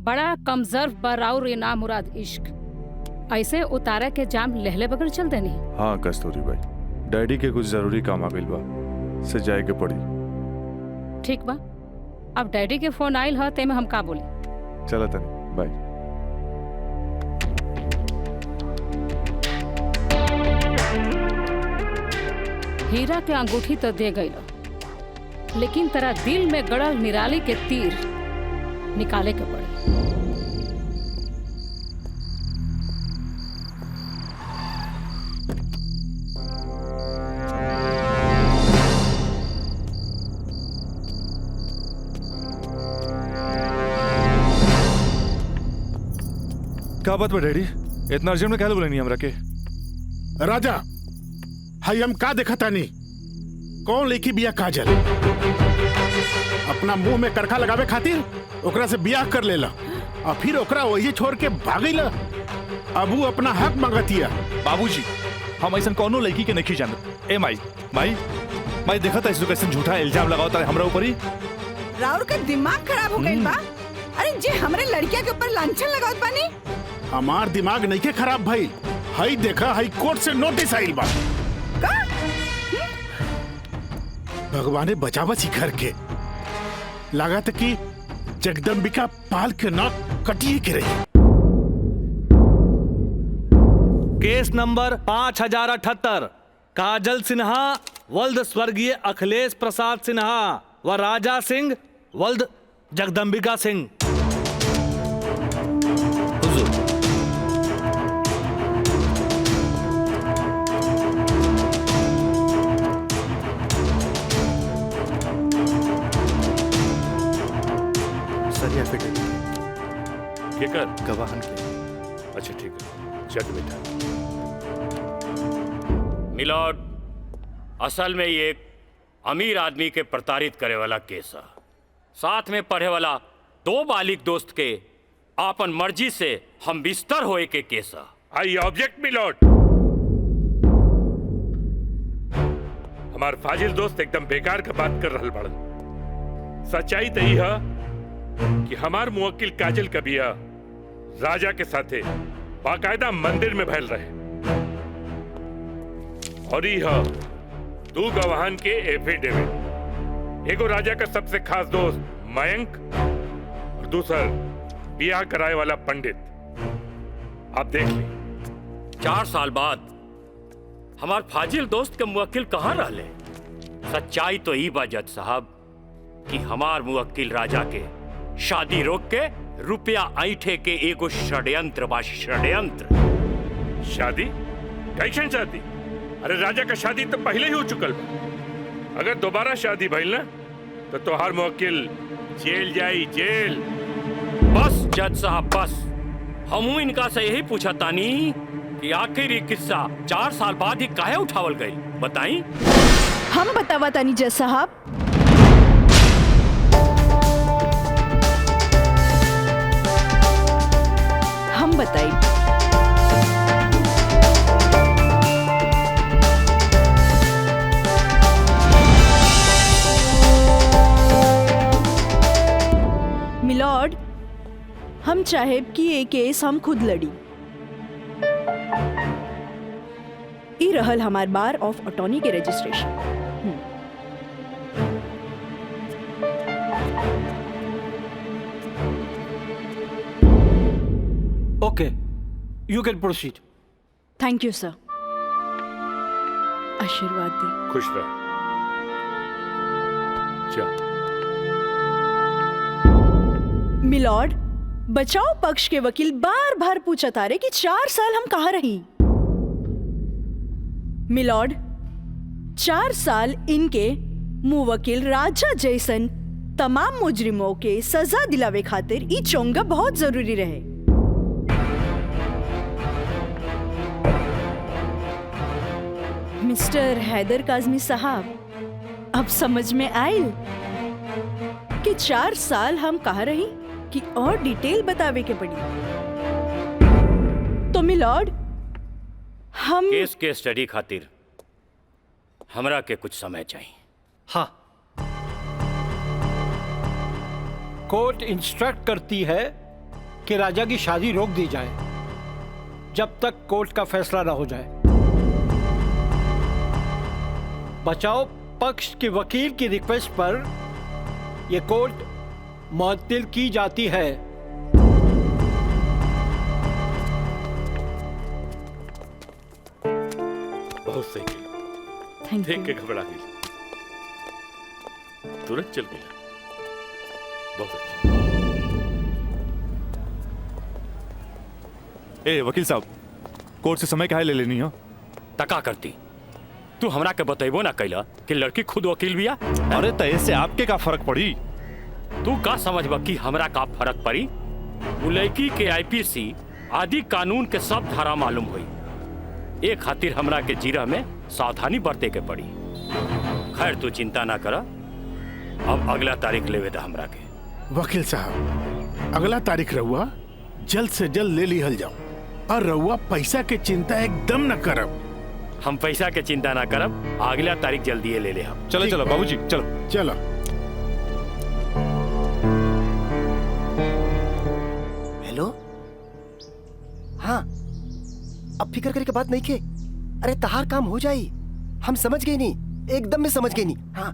बड़ा कमजोर बराउर ये ना मुराद इश्क, ऐसे उतारा के जाम लहले बगैर चल देनी। हाँ कस्तूरी भाई, डैडी के कुछ जरूरी काम आ गइल बा, से जाए के पड़ी। ठीक बा, अब डैडी के फोन आइल ह ते में हम का बोली। चला तनी, बाय। हीरा के अंगूठी तो दे गई, लेकिन तेरा दिल में गड़ल निराली के तीर निकाले के पड़े। क्या बात बा डैडी, इतना अर्जेंट में क्या बोलेनी हमरा के? राजा, हाई हम का देखा तानी? कौन लेखी बिया काजल? अपना मुंह में करखा लगावे खातिर ओकरा से बियाह कर लेला और फिर ओकरा वही छोड़ के भागीला। अब वो अपना हक मांगतिया। बाबूजी, हम ऐसा कौनो लड़की के नहीं जानत। ए माई माई माई, देखा था इसको कैसे झूठा इल्जाम लगावता हमरा ऊपर ही। राउर का दिमाग खराब हो गइल बा। अरे जे हमरे लड़किया के ऊपर लांछन लगावत बानी। हमार दिमाग नहीं के खराब भाई। हाई देखा, हाई कोर्ट से नोटिस आइल बा। भगवाने बचावा शिखर के। लागत कि जगदम्बिका पाल के नाक कटिए के रही। केस नंबर 5078, काजल सिन्हा वल्द स्वर्गीय अखिलेश प्रसाद सिन्हा व राजा सिंह वल्द जगदम्बिका सिंह। केकर? गवाहन के। अच्छा ठीक है, चल बेटा। मिलॉर्ड, असल में ये एक अमीर आदमी के प्रताड़ित करे वाला केस है। साथ में पढ़े वाला 2 बालिक दोस्त के आपन मर्जी से हम बिस्तर होए के केस। I object milord. हमार फाजिल दोस्त एकदम बेकार का बात कर रहल बड़न। सच्चाई तो यही है कि हमार मुवक्किल काजल का बिया राजा के साथे बाकायदा मंदिर में भैल रहे और यह 2 गवाहन के एफिडेविट। एगो राजा का सबसे खास दोस्त मयंक और दूसर बियाह कराए वाला पंडित। आप देख ली। 4 साल बाद हमार फाजिल दोस्त के मुवक्किल कहाँ रहले? सच्चाई तो ई बा जज साहब कि हमार मुवक्किल राजा के शादी रोक के रुपया ऐठे के एगो षड्यंत्र बा। षड्यंत्र। शादी? कैसन शादी? अरे राजा का शादी तो पहले ही हो चुकल बा। अगर दोबारा शादी भइल ना तो तोहार मुवक्किल जेल जाई, जेल। बस जज साहब बस। हमू इनका से यही पूछा तानी कि आखिर ये किस्सा 4 साल बाद ही काहे उठावल गई, बताई? हम बतावा तानी जज साहब। हम बताई। मिलॉर्ड, हम चाहे कि ये केस हम खुद लड़ी। ई रहल हमार बार ऑफ अटॉर्नी के registration. Okay, you can proceed. Thank you sir. आशीर्वाद दी। खुश रह। चल। मिलॉर्ड, बचाव पक्ष के वकील बार बार पूछा तारे कि 4 साल हम कहाँ रही। मिलॉर्ड, 4 साल इनके मुवक्किल राजा जैसन तमाम मुजरिमों के सजा दिलावे खातिर ई चोंगा बहुत जरूरी रहे। मिस्टर हैदर काज़मी साहब, अब समझ में आयल कि 4 साल हम कहाँ रही कि और डिटेल बतावे के पड़ी। तो मिलॉर्ड, हम केस के स्टडी खातिर हमरा के कुछ समय चाहिए। हाँ, कोर्ट इंस्ट्रक्ट करती है कि राजा की शादी रोक दी जाए जब तक कोर्ट का फैसला ना हो जाए। बचाव पक्ष के वकील की रिक्वेस्ट पर यह कोर्ट मुअत्तिल की जाती है। बहुत सही किया। देख के घबरा गई, तुरंत चल गया। बहुत अच्छा। ए वकील साहब, कोर्ट से समय काहे ले लेनी हो? तका करती तू हमरा के बतेबो ना कैला कि लड़की खुद वकील बिया। अरे तय से आपके का फर्क पड़ी? तू का समझबा कि हमरा का फर्क पड़ी? वो लड़की के आईपीसी आदि कानून के सब धारा मालूम हुई। एक खातिर हमरा के जीरा में सावधानी बरते के पड़ी। खैर तू चिंता ना कर, अब अगला तारीख लेवे दा हमरा के। वकील साहब, अगला तारीख रहुआ जल्द से जल्द ले लिहल जाओ और रहुआ पैसा के चिंता एकदम न करब। हम पैसा के चिंता ना करब, अगला तारीख जल्दी ले ले हम। चलो चलो बाबूजी, चलो चलो। हेलो, हाँ, अब फिक्र करे के बात नहीं के। अरे तहार काम हो जाई, हम समझ गए नहीं, एकदम में समझ गए नहीं। हाँ,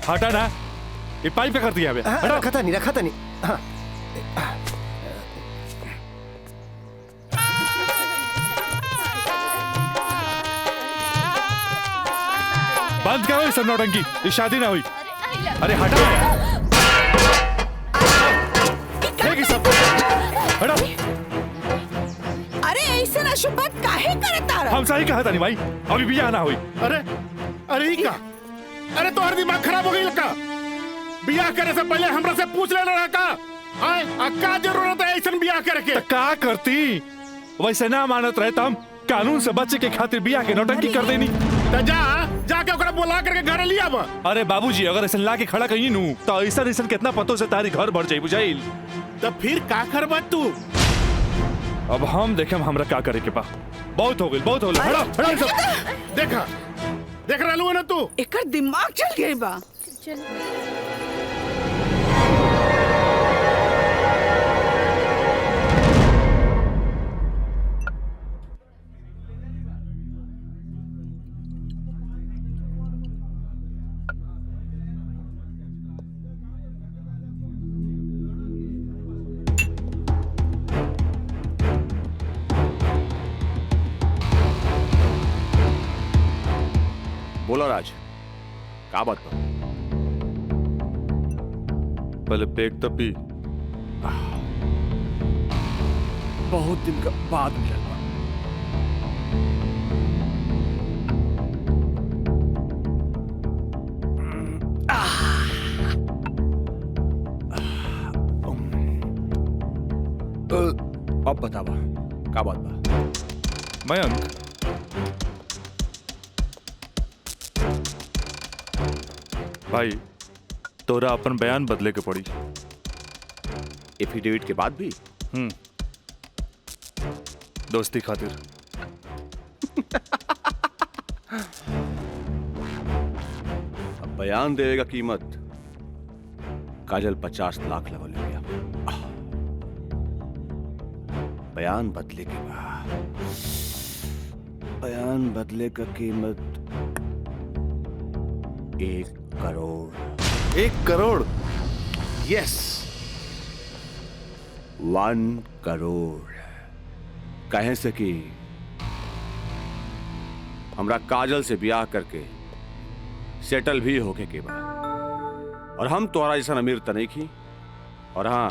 हटा ना, ये पाइप पे कर दिया है। रखा था नहीं। हाँ, बंद करो ये सब नौटंकी, ये शादी ना हुई। अरे हटा ये सब, हटा। अरे ऐसे ना शुभ बात काहे करता रहा? हम सही कहा था नहीं भाई, अभी भी यहाँ ना हुई। अरे अरे का अरे तोहर दिमाग खराब हो गई का? बियाह करे से पहले हमरा से पूछ लेना रहा का? आए का जरूरत है ऐसा बियाह करे के? का करती वैसे ना मानत रहे हम कानून से बचे के खातिर बियाह के नौटंकी कर देनी। तो जाके ओकरा बुला करके घर लिया बा। अरे बाबूजी अगर ऐसा ला के खड़ा कहीं नू तो ऐसा कितना पतो से तारी घर भर जाई बुझाइल। तो फिर का करबा तू? अब हम देखे हमरा का करे के बा। बहुत हो गई बहुत हो गई। देखा देख रहा लू ना तू एकर दिमाग चल गई बा। बोला राज, का बात बा? पहले पेक तब भी बहुत दिन का बाद मिलल बा। अब बतावा का बात बा? मयंक भाई तोरा अपन बयान बदले के पड़ी। एफिडेविट के बाद भी? दोस्ती खातिर। अब बयान देवे का कीमत काजल 50 लाख लगल गया। बयान बदले के बाद बयान बदले का कीमत 1 करोड़। 1 करोड़? यस 1 करोड़। कहे से कि हमरा काजल से ब्याह करके सेटल भी होके के बाद, और हम तोरा जैसा अमीर त नहीं की। और हाँ,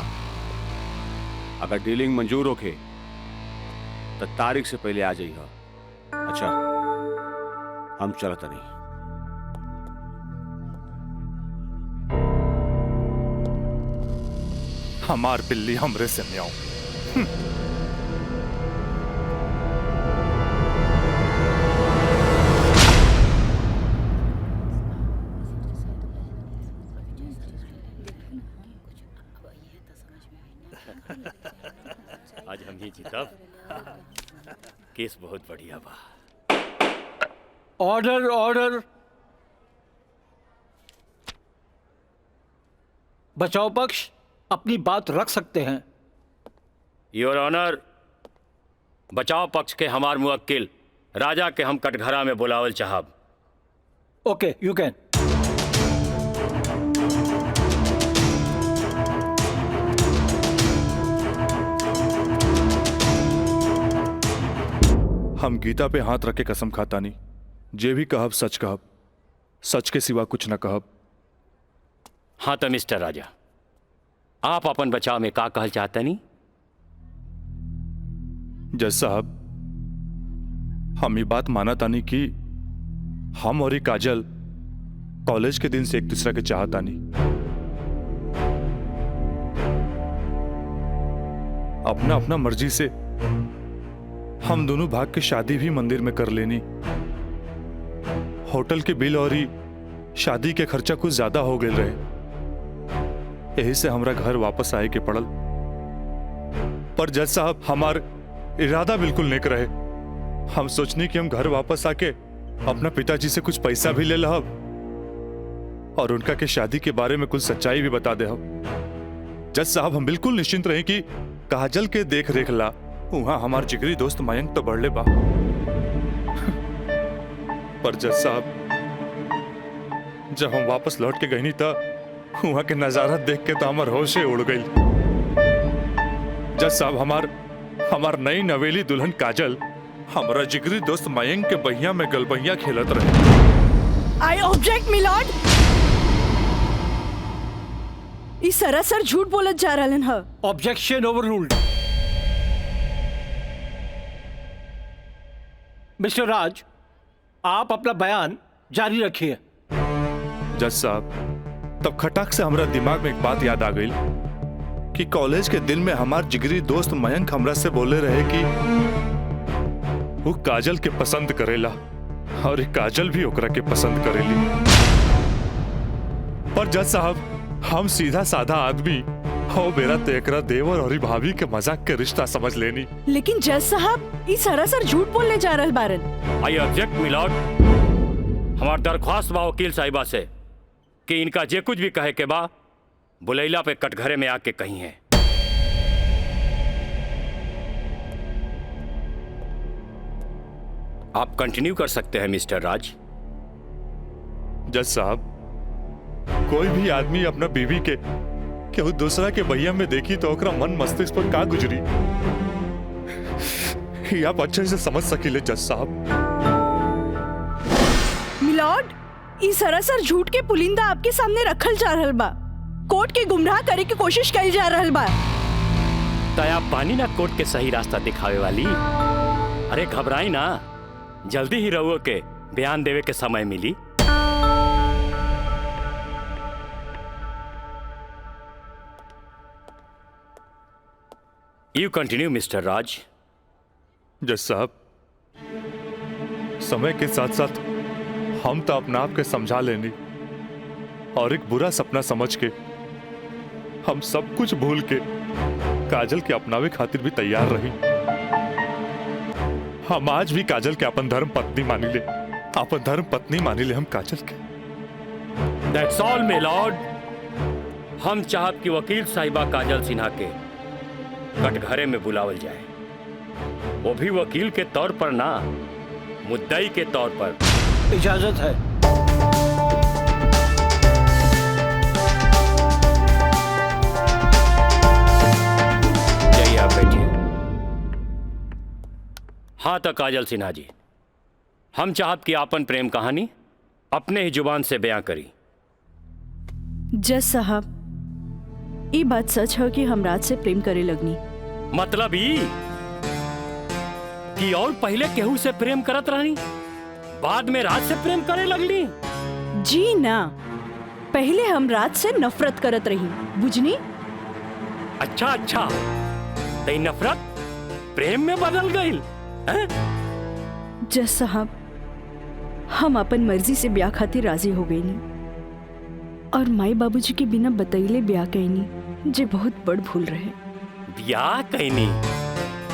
अगर डीलिंग मंजूर होके तो तारीख से पहले आ जाइए। अच्छा हम चलत नहीं। हमार बिल्ली हमरे से म्याऊं। आज हम ही जीतब। केस बहुत बढ़िया बा। Order order. बचाव पक्ष अपनी बात रख सकते हैं। योर ऑनर, बचाव पक्ष के हमार मुवक्किल राजा के हम कटघरा में बुलावल चाहब। ओके यू कैन। हम गीता पे हाथ रख के कसम खाता नहीं, जे भी कहब सच कहब, सच के सिवा कुछ न कहब। हाँ तो मिस्टर राजा, आप अपन बचाव में का कहल चाहते नहीं? जज साहब, हम ये बात माना तानी कि हम और काजल कॉलेज के दिन से एक दूसरा के चाहता नहीं। अपना अपना मर्जी से हम दोनों भाग के शादी भी मंदिर में कर लेनी। होटल के बिल और शादी के खर्चा कुछ ज्यादा हो गए रहे, यही से हमरा घर वापस आए के पड़ल। पर जज साहब, हमार इरादा बिल्कुल नेक रहे। हम सोचनी कि हम घर वापस आके अपना पिताजी से कुछ पैसा भी ले लहब और उनका के शादी के बारे में कुछ सच्चाई भी बता दे। जज साहब, हम बिल्कुल निश्चिंत रहे कि काजल के देख रेख ला वहां हमार जिगरी दोस्त मयंक तो बढ़ले बा। पर जज साहब, जब हम वापस लौट के गई था वहां के नजारा देख के तो हमार होशे उड़ गई। जज साहब, हमार नई नवेली दुल्हन काजल हमारा जिगरी दोस्त मयंक के बहिया में गलबहिया खेलत रहे। I object milord. ई सरासर झूठ बोलत जा रहलन ह। Objection overruled. मिस्टर राज, आप अपना बयान जारी रखिए। जज साहब, तब खटाक से हमरा दिमाग में एक बात याद आ गई कि कॉलेज के दिन में हमार जिगरी दोस्त मयंक हमरा से बोले रहे कि वो काजल के पसंद करेला और काजल भी ओकरा के पसंद करेली। पर जज साहब, हम सीधा साधा आदमी हो मेरा तो एकरा देवर और भाभी के मजाक के रिश्ता समझ लेनी। लेकिन जज साहब ई सरासर झूठ बोलने जा रहल बारन। I object milord. हमार दरख्वास्त बा वकील साहिबा से कि इनका जे कुछ भी कहे के बा बुलैला पे कटघरे में आके कही है। आप कंटिन्यू कर सकते हैं मिस्टर राज। जज साहब, कोई भी आदमी अपना बीवी के केहू दूसरा के बहिया में देखी तो ओकरा मन मस्तिष्क पर का गुजरी, ये आप अच्छे से समझ सकीले जज साहब। मिलॉर्ड, ई सरासर झूठ के पुलिंदा आपके सामने रखल जा रहल बा। कोर्ट के गुमराह करे की कोशिश करी जा रहल बा। तया पानी ना कोर्ट के सही रास्ता दिखावे वाली। अरे घबराई ना, जल्दी ही रहुओ के बयान देवे के समय मिली। यू कंटिन्यू मिस्टर राज। जज साहब, समय के साथ साथ हम तो अपना आप के समझा लेनी और एक बुरा सपना समझ के हम सब कुछ भूल के काजल के अपनावे खातिर भी तैयार रही। हम आज भी काजल के अपन धर्म पत्नी मानी ले, अपन धर्म पत्नी मानी ले हम काजल के। That's all, my lord। हम चाहत कि वकील साहिबा काजल सिन्हा के कटघरे में बुलावल जाए, वो भी वकील के तौर पर ना, मुद्दई के तौर पर। इजाजत है। जाइए आप बैठिए। हाँ तो काजल सिन्हा जी, हम चाहत कि आपन प्रेम कहानी अपने ही जुबान से बयां करी। जज साहब, ये बात सच है कि हम राज से प्रेम करे लगनी। मतलब ई कि और पहले केहू से प्रेम करत रहनी, बाद में राज से प्रेम करे लगली? जी ना, पहले हम राज से नफरत करत रही, बुझनी? अच्छा अच्छा, तो नफरत प्रेम में बदल गई? जज साहब, हम अपन मर्जी से ब्याह खातिर राजी हो गई नी और माई बाबूजी के बिना बतैले ब्याह कहनी, जे बहुत बड़ भूल रहे। ब्याह कहनी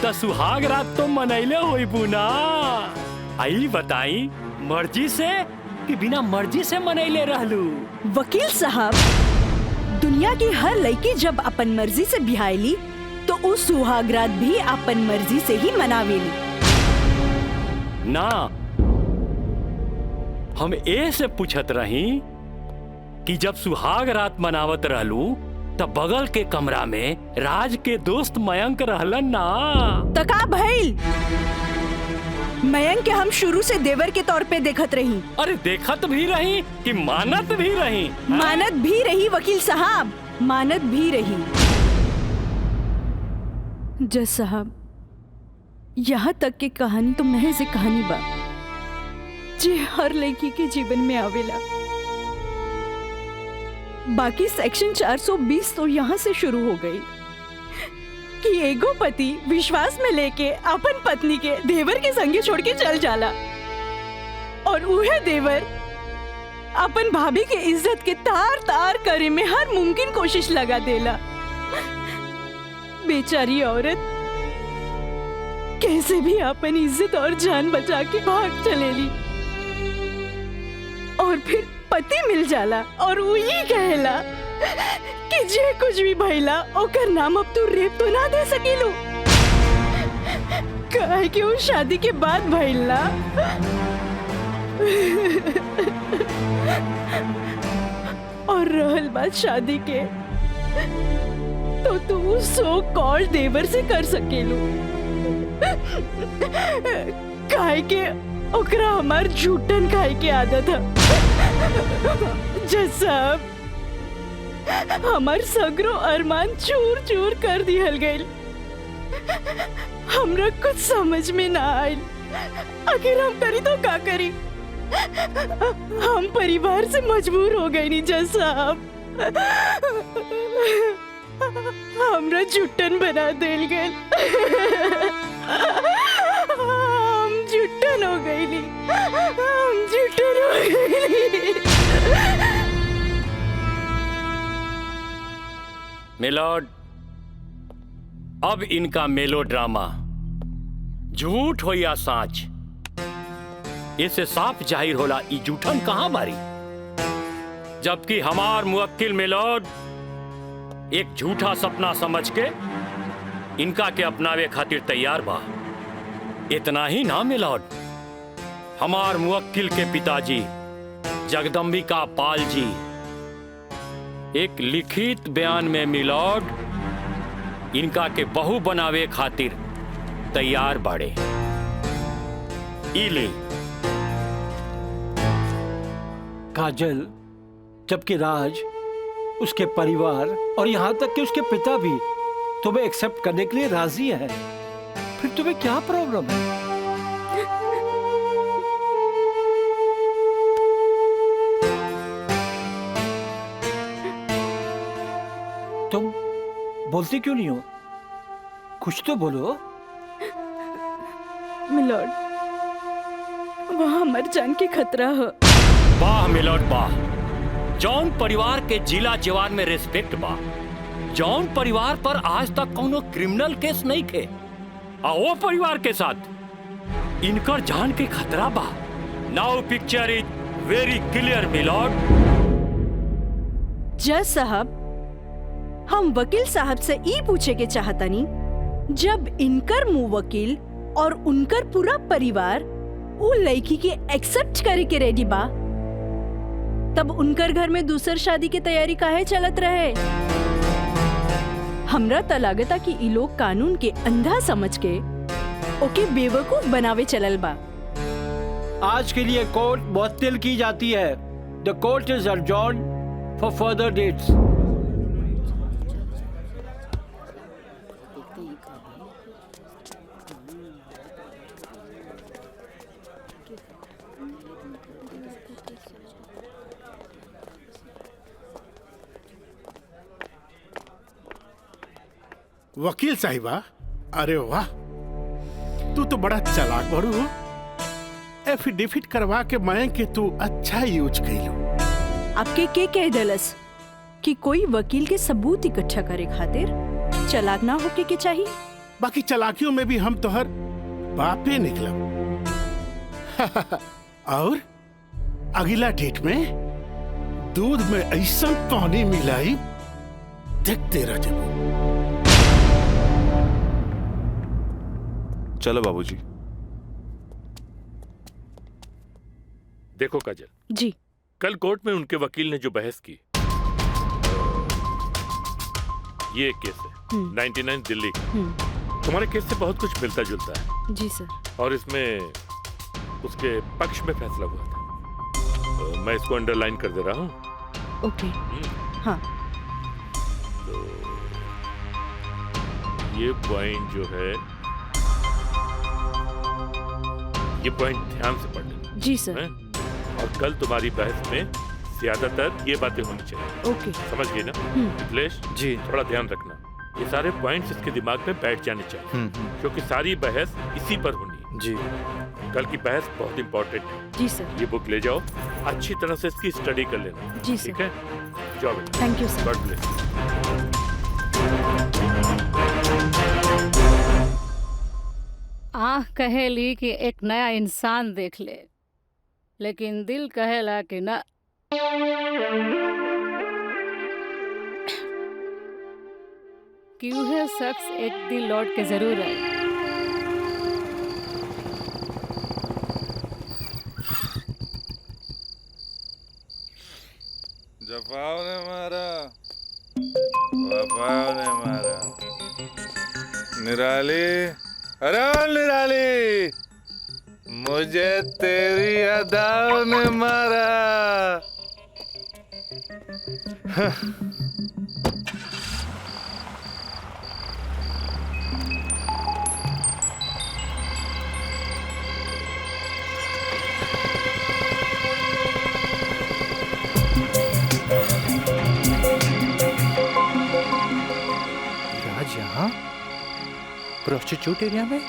तो सुहाग रात तो मनैले होई बुना। आई बताई, मर्जी से कि बिना मर्जी से मनैले रहलू? वकील साहब, दुनिया की हर लड़की जब अपन मर्जी से ब्याहली तो उस सुहाग रात भी अपन मर्जी से ही मनावेली। ना, हम ए से पूछत रही कि जब सुहाग रात मनावत रहलू तब बगल के कमरा में राज के दोस्त मयंक रहलन ना? तका भइल, मयंक के हम शुरू से देवर के तौर पे देखत रही। अरे देखत भी रही कि मानत भी रही? मानत भी रही वकील साहब, मानत भी रही। जज साहब, यहाँ तक की कहानी तो महज एक कहानी बा जे हर लड़की के जीवन में आवेला। बाकी सेक्शन 420 तो यहाँ से शुरू हो गई कि एगो पति विश्वास में लेके अपन पत्नी के देवर के संगे छोड़ के चल जाला और उहे देवर अपन भाभी के इज्जत के तार तार करे में हर मुमकिन कोशिश लगा देला। बेचारी औरत कैसे भी अपन इज्जत और जान बचा के भाग चलेली और फिर पति मिल जाला और वो ये कहला कि जे कुछ भी भइला ओकर नाम अब तू रेप तो ना दे सकीलू, काहे कि वो शादी के बाद भइला। और रहल बात शादी के, तो तू सो कॉल देवर से कर सकेलू, काहे के ओकरा हमार झूठन खाए के आदत है। जज साहब, हमार सगरो अरमान चूर चूर कर दिहल गइल। हमरा कुछ समझ में ना आयल, आखिर हम करी तो का करी। हम परिवार से मजबूर हो गए नी जज साहब। हमरा जुट्टन बना देल गए। हम जुट्टन हो गई नी। हम जुट्टन हो गई। मिलॉर्ड, अब इनका मेलो ड्रामा झूठ हो या साच, इससे साफ जाहिर होला ई जूठन कहां बारी। जबकि हमार मुवक्किल मिलॉर्ड एक झूठा सपना समझ के इनका के अपनावे खातिर तैयार बा। इतना ही ना मिलॉर्ड, हमार मुवक्किल के पिताजी जगदम्बिका पाल जी एक लिखित बयान में मिलॉर्ड इनका के बहू बनावे खातिर तैयार बाड़े। इले काजल, जबकि राज, उसके परिवार और यहाँ तक कि उसके पिता भी तुम्हें एक्सेप्ट करने के लिए राजी है, फिर तुम्हें क्या प्रॉब्लम है? तुम बोलती क्यों नहीं हो? कुछ तो बोलो। मिलॉर्ड, वहाँ मर जान के खतरा है। वाह मिलॉर्ड वाह, जौन परिवार के जिला जवान में रिस्पेक्ट बा, जौन परिवार पर आज तक कोनो क्रिमिनल केस नहीं थे, आ वो परिवार के साथ इनकर जान के खतरा बा। Now picture is very clear milord. जज साहब, हम वकील साहब से ई पूछे के चाहतानी, जब इनकर मुंह वकील और उनकर पूरा परिवार वो लड़की के एक्सेप्ट करे के रेडी बा, तब उनकर घर में दूसर शादी की तैयारी काहे चलत रहे? हमरा त लागता कि ई लोग कानून के अंधा समझ के ओके बेवकूफ बनावे चलल बा। आज के लिए कोर्ट मुअत्तल की जाती है। The court is adjourned for further dates. वकील साहिबा, अरे वाह, तू तो बड़ा चालाक बड़ू हो। एफिडेविट करवा के मैं कि तू अच्छा यूज कैलू। आपके के कह दलस कि कोई वकील के सबूत इकट्ठा करे खातिर चालाक ना होके के चाहिए? बाकी चालाकियों में भी हम तोहर बापे निकलब। और अगला डेट में दूध में ऐसा पानी मिलाई देखते रह जाबो। चलो बाबूजी। देखो काजल जी, कल कोर्ट में उनके वकील ने जो बहस की, ये एक केस है 99 दिल्ली का। तुम्हारे केस से बहुत कुछ मिलता जुलता है। जी सर। और इसमें उसके पक्ष में फैसला हुआ था। मैं इसको अंडरलाइन कर दे रहा हूँ। ओके। हाँ। तो ये पॉइंट जो है, ये पॉइंट ध्यान से पढ़ लेना। जी सर। और कल तुम्हारी बहस में ज्यादातर ये बातें होनी चाहिए। ओके। समझ गए ना मिथिलेश? जी। थोड़ा ध्यान रखना, ये सारे पॉइंट्स इसके दिमाग में बैठ जाने चाहिए, क्योंकि सारी बहस इसी पर होनी है। जी। कल की बहस बहुत इंपॉर्टेंट है। जी सर। ये बुक ले जाओ, अच्छी तरह से इसकी स्टडी कर लेना। जी सर। ठीक है, जाओ बेटा। Thank you sir. God bless. आँख कहेली कि एक नया इंसान देख ले, लेकिन दिल कहेला कि ना। कि वह शख्स एक दिन लौट के जरूर आए। जफाव ने मारा, वफाव ने मारा। निराली, अरे ओ निराली, मुझे तेरी अदाओं ने मारा। प्रोस्टिट्यूट एरिया में?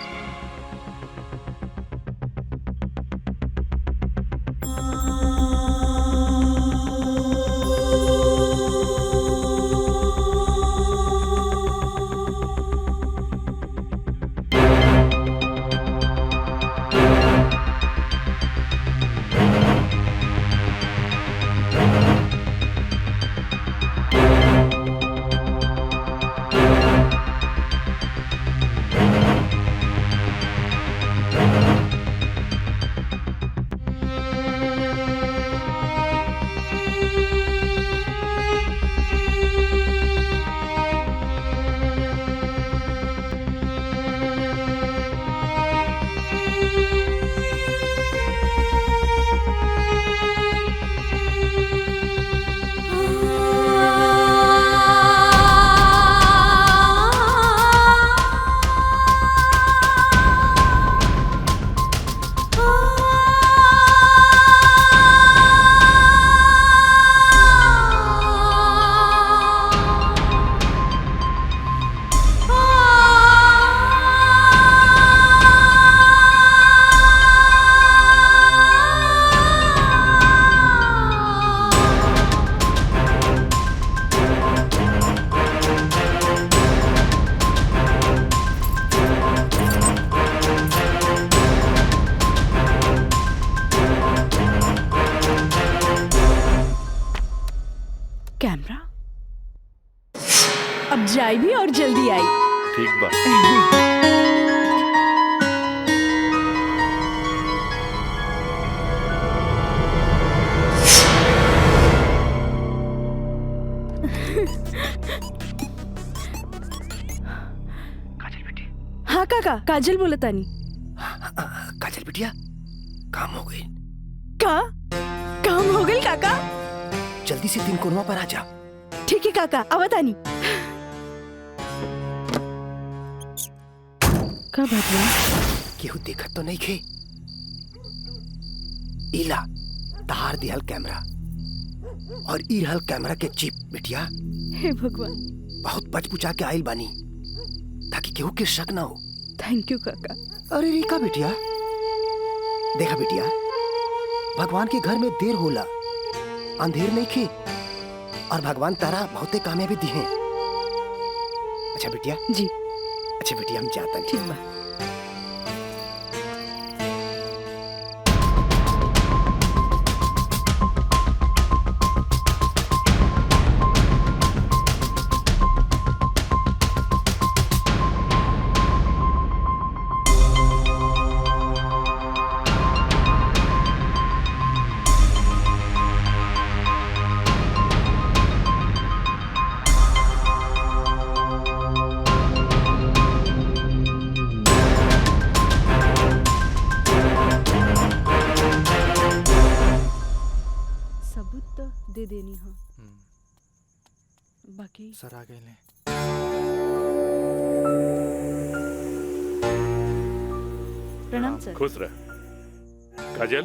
कैमरा अब जाए भी और जल्दी आई। ठीक बा। हाँ काका, काजल बोला तानी। काजल बिटिया काम हो गई। काम हो गई काका? जल्दी से 3 कोनवा पर आ जा। ठीक है काका, अब तानी। का बात है? केहू देखत तो नहीं खे। इला तार दिहल कैमरा और ई रहल कैमरा के चिप बिटिया। हे भगवान, बहुत बचपुचा के आइल बानी ताकि केहू के शक ना हो। थैंक यू काका। अरे रिका बिटिया, देखा बिटिया, भगवान के घर में देर होला, अंधेर नहीं खे, और भगवान तारा बहुते कामयाबी दी हैं। अच्छा बिटिया जी। अच्छा बिटिया, हम जाता हैं। ठीक बा। दे देनी। हाँ बाकी सर आ गए। प्रणाम सर। खुश रह काजल।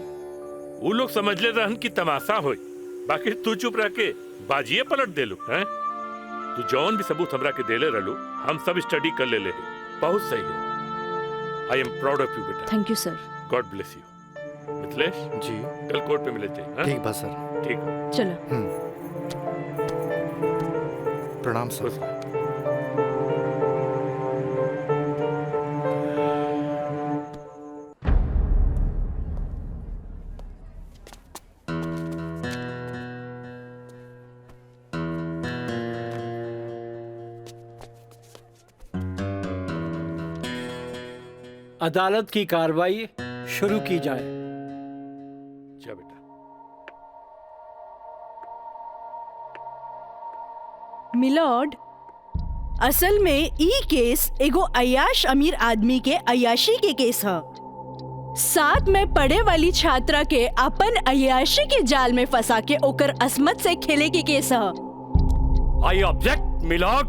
वो लोग समझ ले रहन की तमाशा होई, बाकी तू चुप रह के बाजिए पलट देलू हैं। तू जौन भी सबूत हमरा के देले रहलू, हम सब स्टडी कर ले ले। बहुत सही है। I am proud of you बेटा। Thank you sir. God bless you. Mithilesh ji, कल कोर्ट पे मिले थे। ठीक बा सर। ठीक। चलो। प्रणाम सर। अदालत की कार्रवाई शुरू की जाए। जा बेटा। मिलॉर्ड, असल में ई केस एगो अय्याश अमीर आदमी के अय्याशी के केस है। साथ में पढ़े वाली छात्रा के अपन अय्याशी के जाल में फंसा के ओकर असमत से खेले के केस है। I object milord.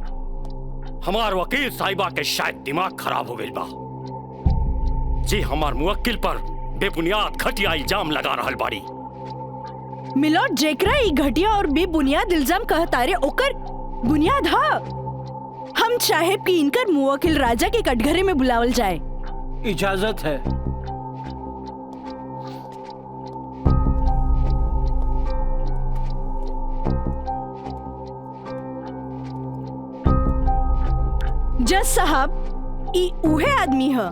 हमार वकील साहिबा के शायद दिमाग खराब हो गई बा जी। हमार मुवक्किल पर बेबुनियाद घटिया इल्जाम लगा रहल बाड़ी। मिलॉर्ड, जेकरा ई घटिया और बेबुनियाद इल्जाम कहतारे ओकर बुनियाद हा। हम चाहे कि इनकर मुवक्किल राजा के कटघरे में बुलावल जाए। इजाजत है। जज साहब, ई उहे आदमी ह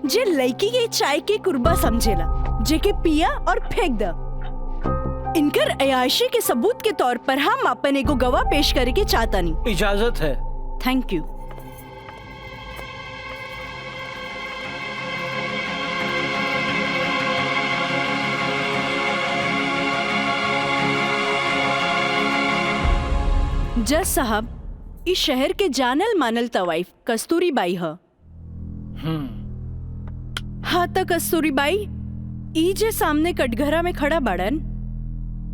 जे लड़की के चाय के कुर्बा समझेला, जेके पिया और फेंक द। इनकर अयाशी के सबूत के तौर पर हम अपन एगो गवाह पेश करे के चाहतानी। इजाजत है। Thank you. जज साहब, इस शहर के जानल मानल तवाइफ कस्तूरी बाई ह। हाँ तो कस्तूरी बाई, ई जे सामने कटघरा में खड़ा बाड़न,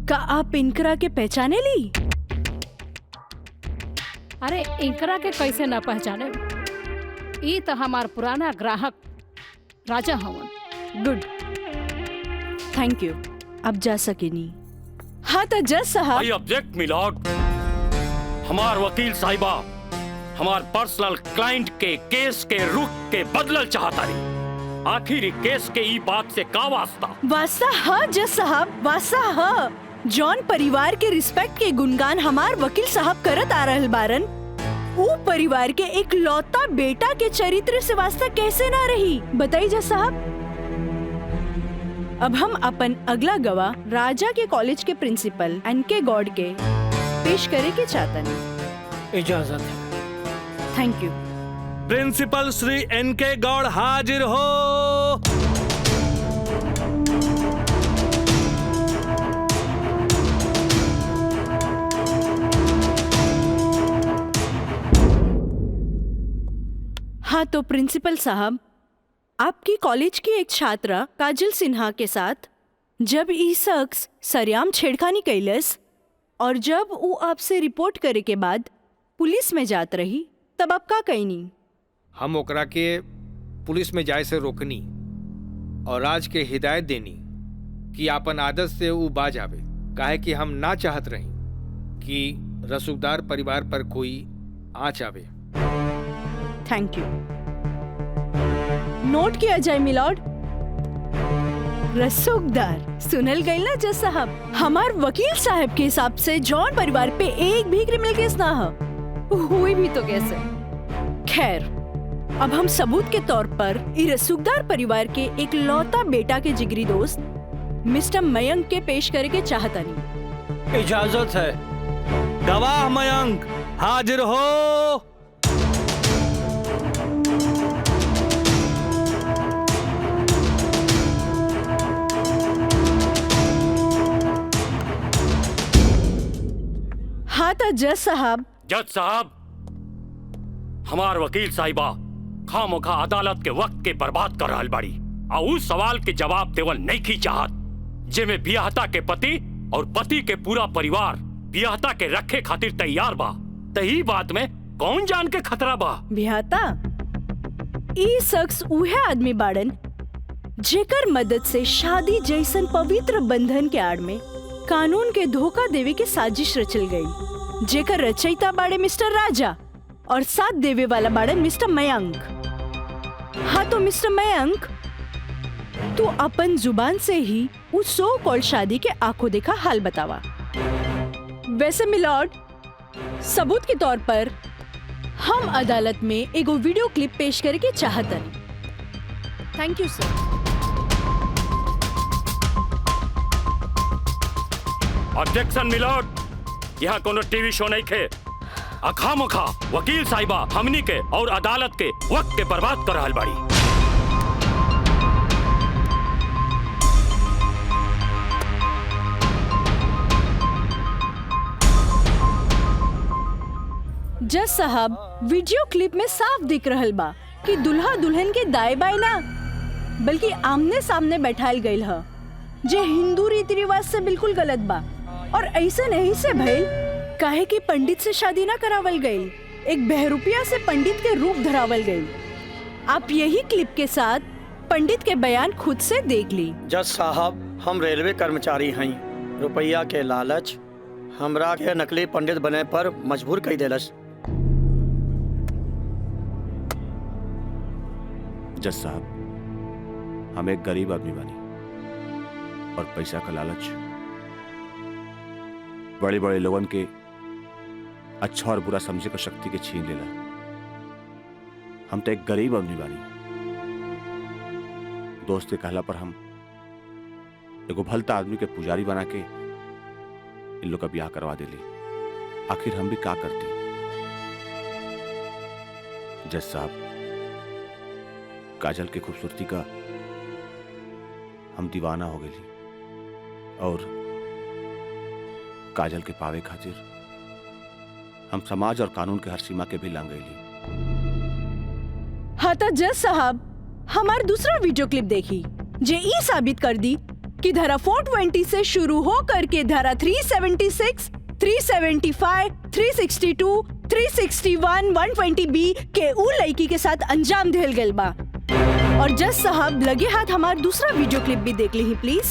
का आप इनकरा के पहचाने ली? अरे इनकरा के कैसे ना पहचाने, ई तो हमार पुराना ग्राहक राजा हवन। Good, thank you. अब जा सकेनी। हाँ तो जज साहब। I object milord. हमार वकील साहिबा हमार पर्सनल क्लाइंट के केस के रुख के बदलल चाहता रही। आखिर केस के ई बात से का वास्ता? वास्ता हा जज साहब, वास्ता हा। जॉन परिवार के रिस्पेक्ट के गुणगान हमार वकील साहब करत आ रहल बारन, ऊ परिवार के एक लौता बेटा के चरित्र से वास्ता कैसे ना रही? बताइए जज साहब। अब हम अपन अगला गवाह राजा के कॉलेज के प्रिंसिपल एनके गॉड के पेश करे के चाहता नहीं। इजाजत है। Thank you. प्रिंसिपल श्री एनके गौड़ हाजिर हो। हाँ तो प्रिंसिपल साहब, आपकी कॉलेज की एक छात्रा काजल सिन्हा के साथ जब ई शख्स सरेआम छेड़खानी कैलस और जब वो आपसे रिपोर्ट करे के बाद पुलिस में जात रही, तब आप का कहनी? हम ओकरा के पुलिस में जाए से रोकनी और राज के हिदायत देनी कि आपन आदत से ऊ बाज आवे, काहे कि हम ना चाहत रही कि रसूखदार परिवार पर कोई आँच आवे। Thank you. नोट किया जाए मिलॉर्ड। रसूखदार सुनल गई ना जज साहब, हमार वकील साहब के हिसाब से जॉन परिवार पे एक भी क्रिमिनल केस ना हुई भी तो कैसे? खैर, अब हम सबूत के तौर पर इस रसूखदार परिवार के एक लौता बेटा के जिगरी दोस्त मिस्टर मयंक के पेश करे के चाहता नहीं। इजाजत है। गवाह मयंक हाजिर हो। हाँ तो जज साहब। जज साहब, हमार वकील साहिबा खामोखा अदालत के वक्त के बर्बाद कर रहल बाड़ी और उस सवाल के जवाब देवल नहीं की चाहत जेमे बियाहता के पति और पति के पूरा परिवार बियाहता के रखे खातिर तैयार बा। तही बात में कौन जान के खतरा बा? बियाहता ई शख्स उहे आदमी बाड़न जेकर मदद से शादी जैसन पवित्र बंधन के आड़ में कानून के धोखा देवे के साजिश रचल गई, जेकर रचयिता बाड़े मिस्टर राजा और साथ देवे वाला बाड़े मिस्टर मयंक। हाँ तो मिस्टर मयंक, तू अपन जुबान से ही उस सो कॉल्ड शादी के आंखों देखा हाल बतावा। वैसे मिलॉर्ड, सबूत के तौर पर हम अदालत में एगो वीडियो क्लिप पेश करे के चाहतन। Thank you sir. Objection milord, यहाँ कोनो टीवी शो नहीं खे। अखामोखा वकील साहिबा हमनी के और अदालत के वक्त के बर्बाद कर रहल बाड़ी। जज साहब, वीडियो क्लिप में साफ दिख रहल बा कि दुल्हा दुल्हन के दाएं बाएं ना बल्कि आमने सामने बैठाल गईल ह, जे हिंदू रीति रिवाज से बिल्कुल गलत बा और ऐसे नहीं से भइल काहे कि पंडित से शादी ना करावल गई, एक बहरूपिया से पंडित के रूप धरावल गई। आप यही क्लिप के साथ पंडित के बयान खुद से देख ली। जज साहब, हम रेलवे कर्मचारी हैं। रुपया के लालच हमरा के नकली पंडित बने पर मजबूर कर देलस। जज साहब, हम एक गरीब आदमी बानी और पैसा का लालच बड़े बड़े लोगन के अच्छा और बुरा समझे का शक्ति के छीन लेला। हम तो एक गरीब आदमी बानी। दोस्त के कहला पर हम एगो भलता आदमी के पुजारी बना के इन लोग का ब्याह करवा देली। आखिर हम भी क्या करती? जज साहब, काजल की खूबसूरती का हम दीवाना हो गई और काजल के पावे खातिर हम समाज और कानून के हर सीमा के भी लांग गईली। हाँ तो जज साहब, हमार दूसरा वीडियो क्लिप देखी जे ई साबित कर दी कि धारा 420 से शुरू हो करके धारा 376, 375, 362, 361, 120B के ऊ लड़की के साथ अंजाम दिल गल बा। और जज साहब लगे हाथ हमार दूसरा वीडियो क्लिप भी देख ली प्लीज।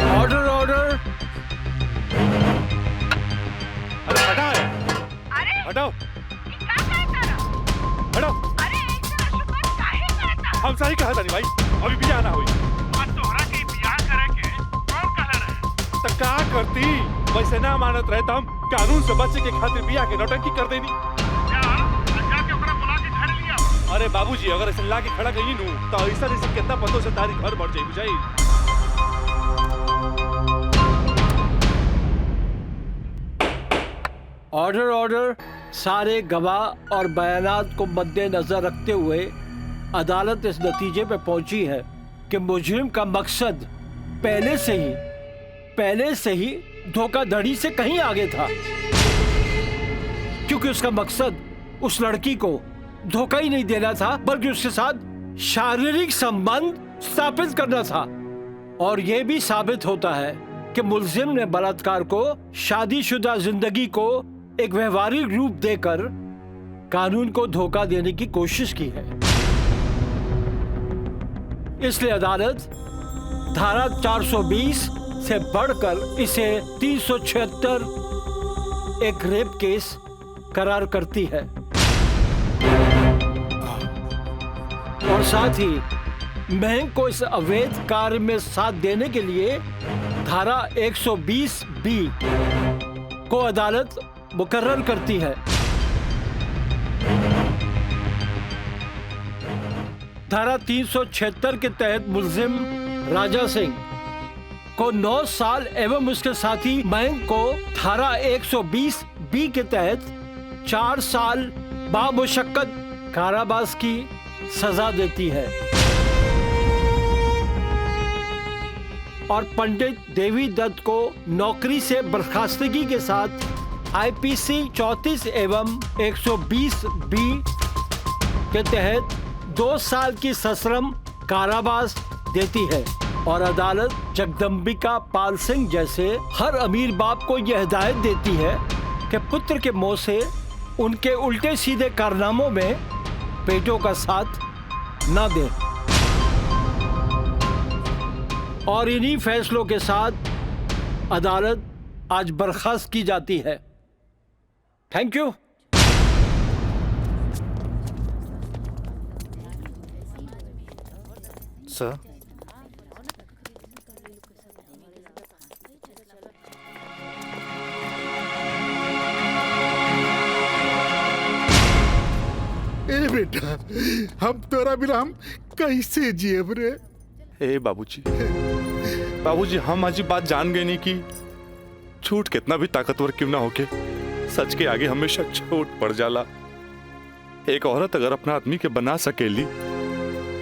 Order order. हटाओ हटाओ। हम सही कहा था भाई, अभी भी आना हुई तो क्या करती? वैसे ना मानत रहे तो हम कानून से बचे के खातिर बिया के नौटंकी कर देनी। अरे बाबूजी, अगर ऐसा ला के खड़ा कहीं नू तो ऐसा कितना पतों से तारी घर बढ़ जाए बुझाई। Order order. सारे गवाह और बयानात को मद्देनजर रखते हुए अदालत इस नतीजे पे पहुंची है कि मुजरिम का मकसद पहले से ही धोखाधड़ी से कहीं आगे था, क्योंकि उसका मकसद उस लड़की को धोखा ही नहीं देना था बल्कि उसके साथ शारीरिक संबंध स्थापित करना था। और यह भी साबित होता है कि मुलजिम ने बलात्कार को शादीशुदा जिंदगी को एक व्यवहारिक रूप देकर कानून को धोखा देने की कोशिश की है। इसलिए अदालत धारा 420 से बढ़कर इसे 376 एक रेप केस करार करती है और साथ ही महंग को इस अवैध कार्य में साथ देने के लिए धारा 120B को अदालत मुकर्रर करती है। धारा 376 के तहत मुलजिम राजा सिंह को 9 साल एवं उसके साथी महंग को धारा 120B के तहत 4 साल बामुशक्कत कारावास की सजा देती है और पंडित देवी दत्त को नौकरी से बर्खास्तगी के साथ IPC 34 एवं 120B के तहत 2 साल की सश्रम कारावास देती है। और अदालत जगदम्बिका पाल सिंह जैसे हर अमीर बाप को यह हिदायत देती है कि पुत्र के मुंह से उनके उल्टे सीधे कारनामों में बेटों का साथ न दें। और इन्हीं फैसलों के साथ अदालत आज बर्खास्त की जाती है। Thank you. सर, ए बेटा, हम तोरा बिना हम कैसे जियब रे? ए बाबूजी, हम आज बात जान गए नहीं कि झूठ कितना भी ताकतवर क्यों ना होके सच के आगे हमेशा छोट पड़ जाला। एक औरत अगर अपना आदमी के बना सकेली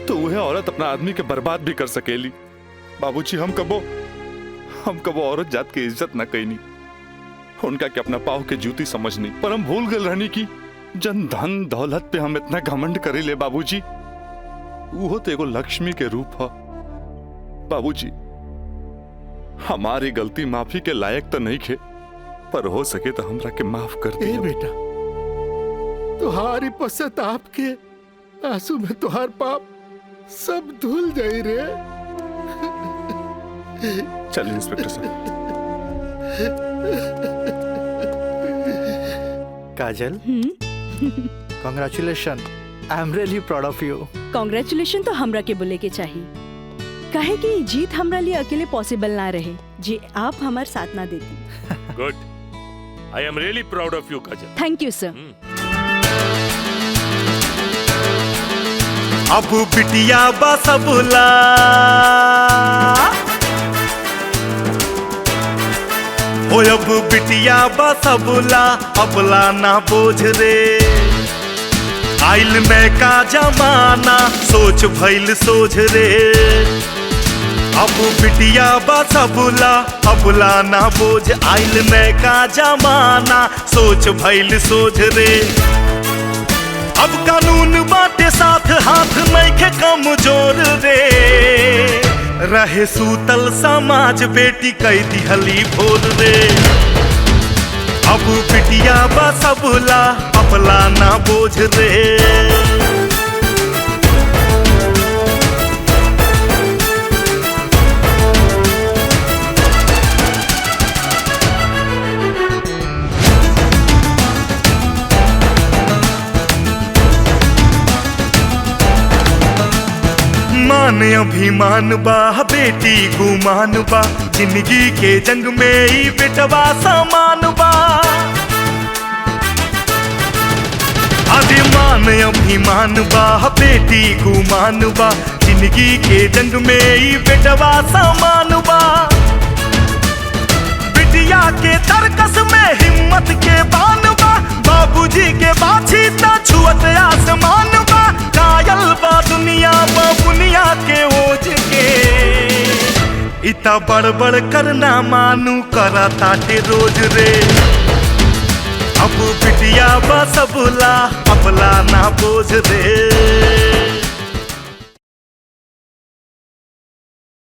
तो वह औरत अपना आदमी के बर्बाद भी कर सकेली। बाबूजी, हम कबो औरत जात की इज्जत ना कईनी, उनका के अपना पाव के जूती समझनी, पर हम भूल गए रहनी की जन धन दौलत पे हम इतना घमंड करे ले। बाबूजी, वो तो एगो लक्ष्मी के रूप है। बाबूजी, हमारी गलती माफी के लायक तो नहीं खे, पर हो सके तो हमरा के माफ कर दे। ए बेटा, तुहारी पश्चाताप के आंसू में तुहार पाप सब धुल जाई रे। चलिए इंस्पेक्टर साहब। Kajal, congratulation, I am really proud of you. Congratulation तो हमरा के बोले के चाहिए, काहे कि जीत हमरा लिए अकेले पॉसिबल ना रहे जी आप हमार साथ ना देती। Good, I am really proud of you Kajal. Thank you sir. अब बिटिया बसबुला हो, अब बिटिया बसबुला, अबला ना बोझ रे। आइल में का जमाना, सोच भइल सोझ रे। अब बिटिया बसबुला, अबला ना बोझ, आइल में का जमाना, सोच भइल सोझ रे। अब कानून बाटे साथ, हाथ नइखे कमजोर रे। रहे सूतल समाज, बेटी कई दिहली भोर रे। अब बिटिया बसबुला, अबला ना बोझ रे। मान अभिमान बा, बेटी गुमान बा, जिंदगी के जंग में ही बेटवा समान बा। अभिमान अभिमान बा, बेटी गुमान बा, जिंदगी के जंग में ही बेटवा समान बा। बिटिया के तरकस में हिम्मत के बान बा, बाबूजी के बाछी ता छुअत आसमान बा। कायल बा दुनिया बा बुनिया के ओझ के, इता बड़बड़ करना मानू करा ताटे रोज रे। अब बिटिया बसबुला, अबला ना बोझ रे।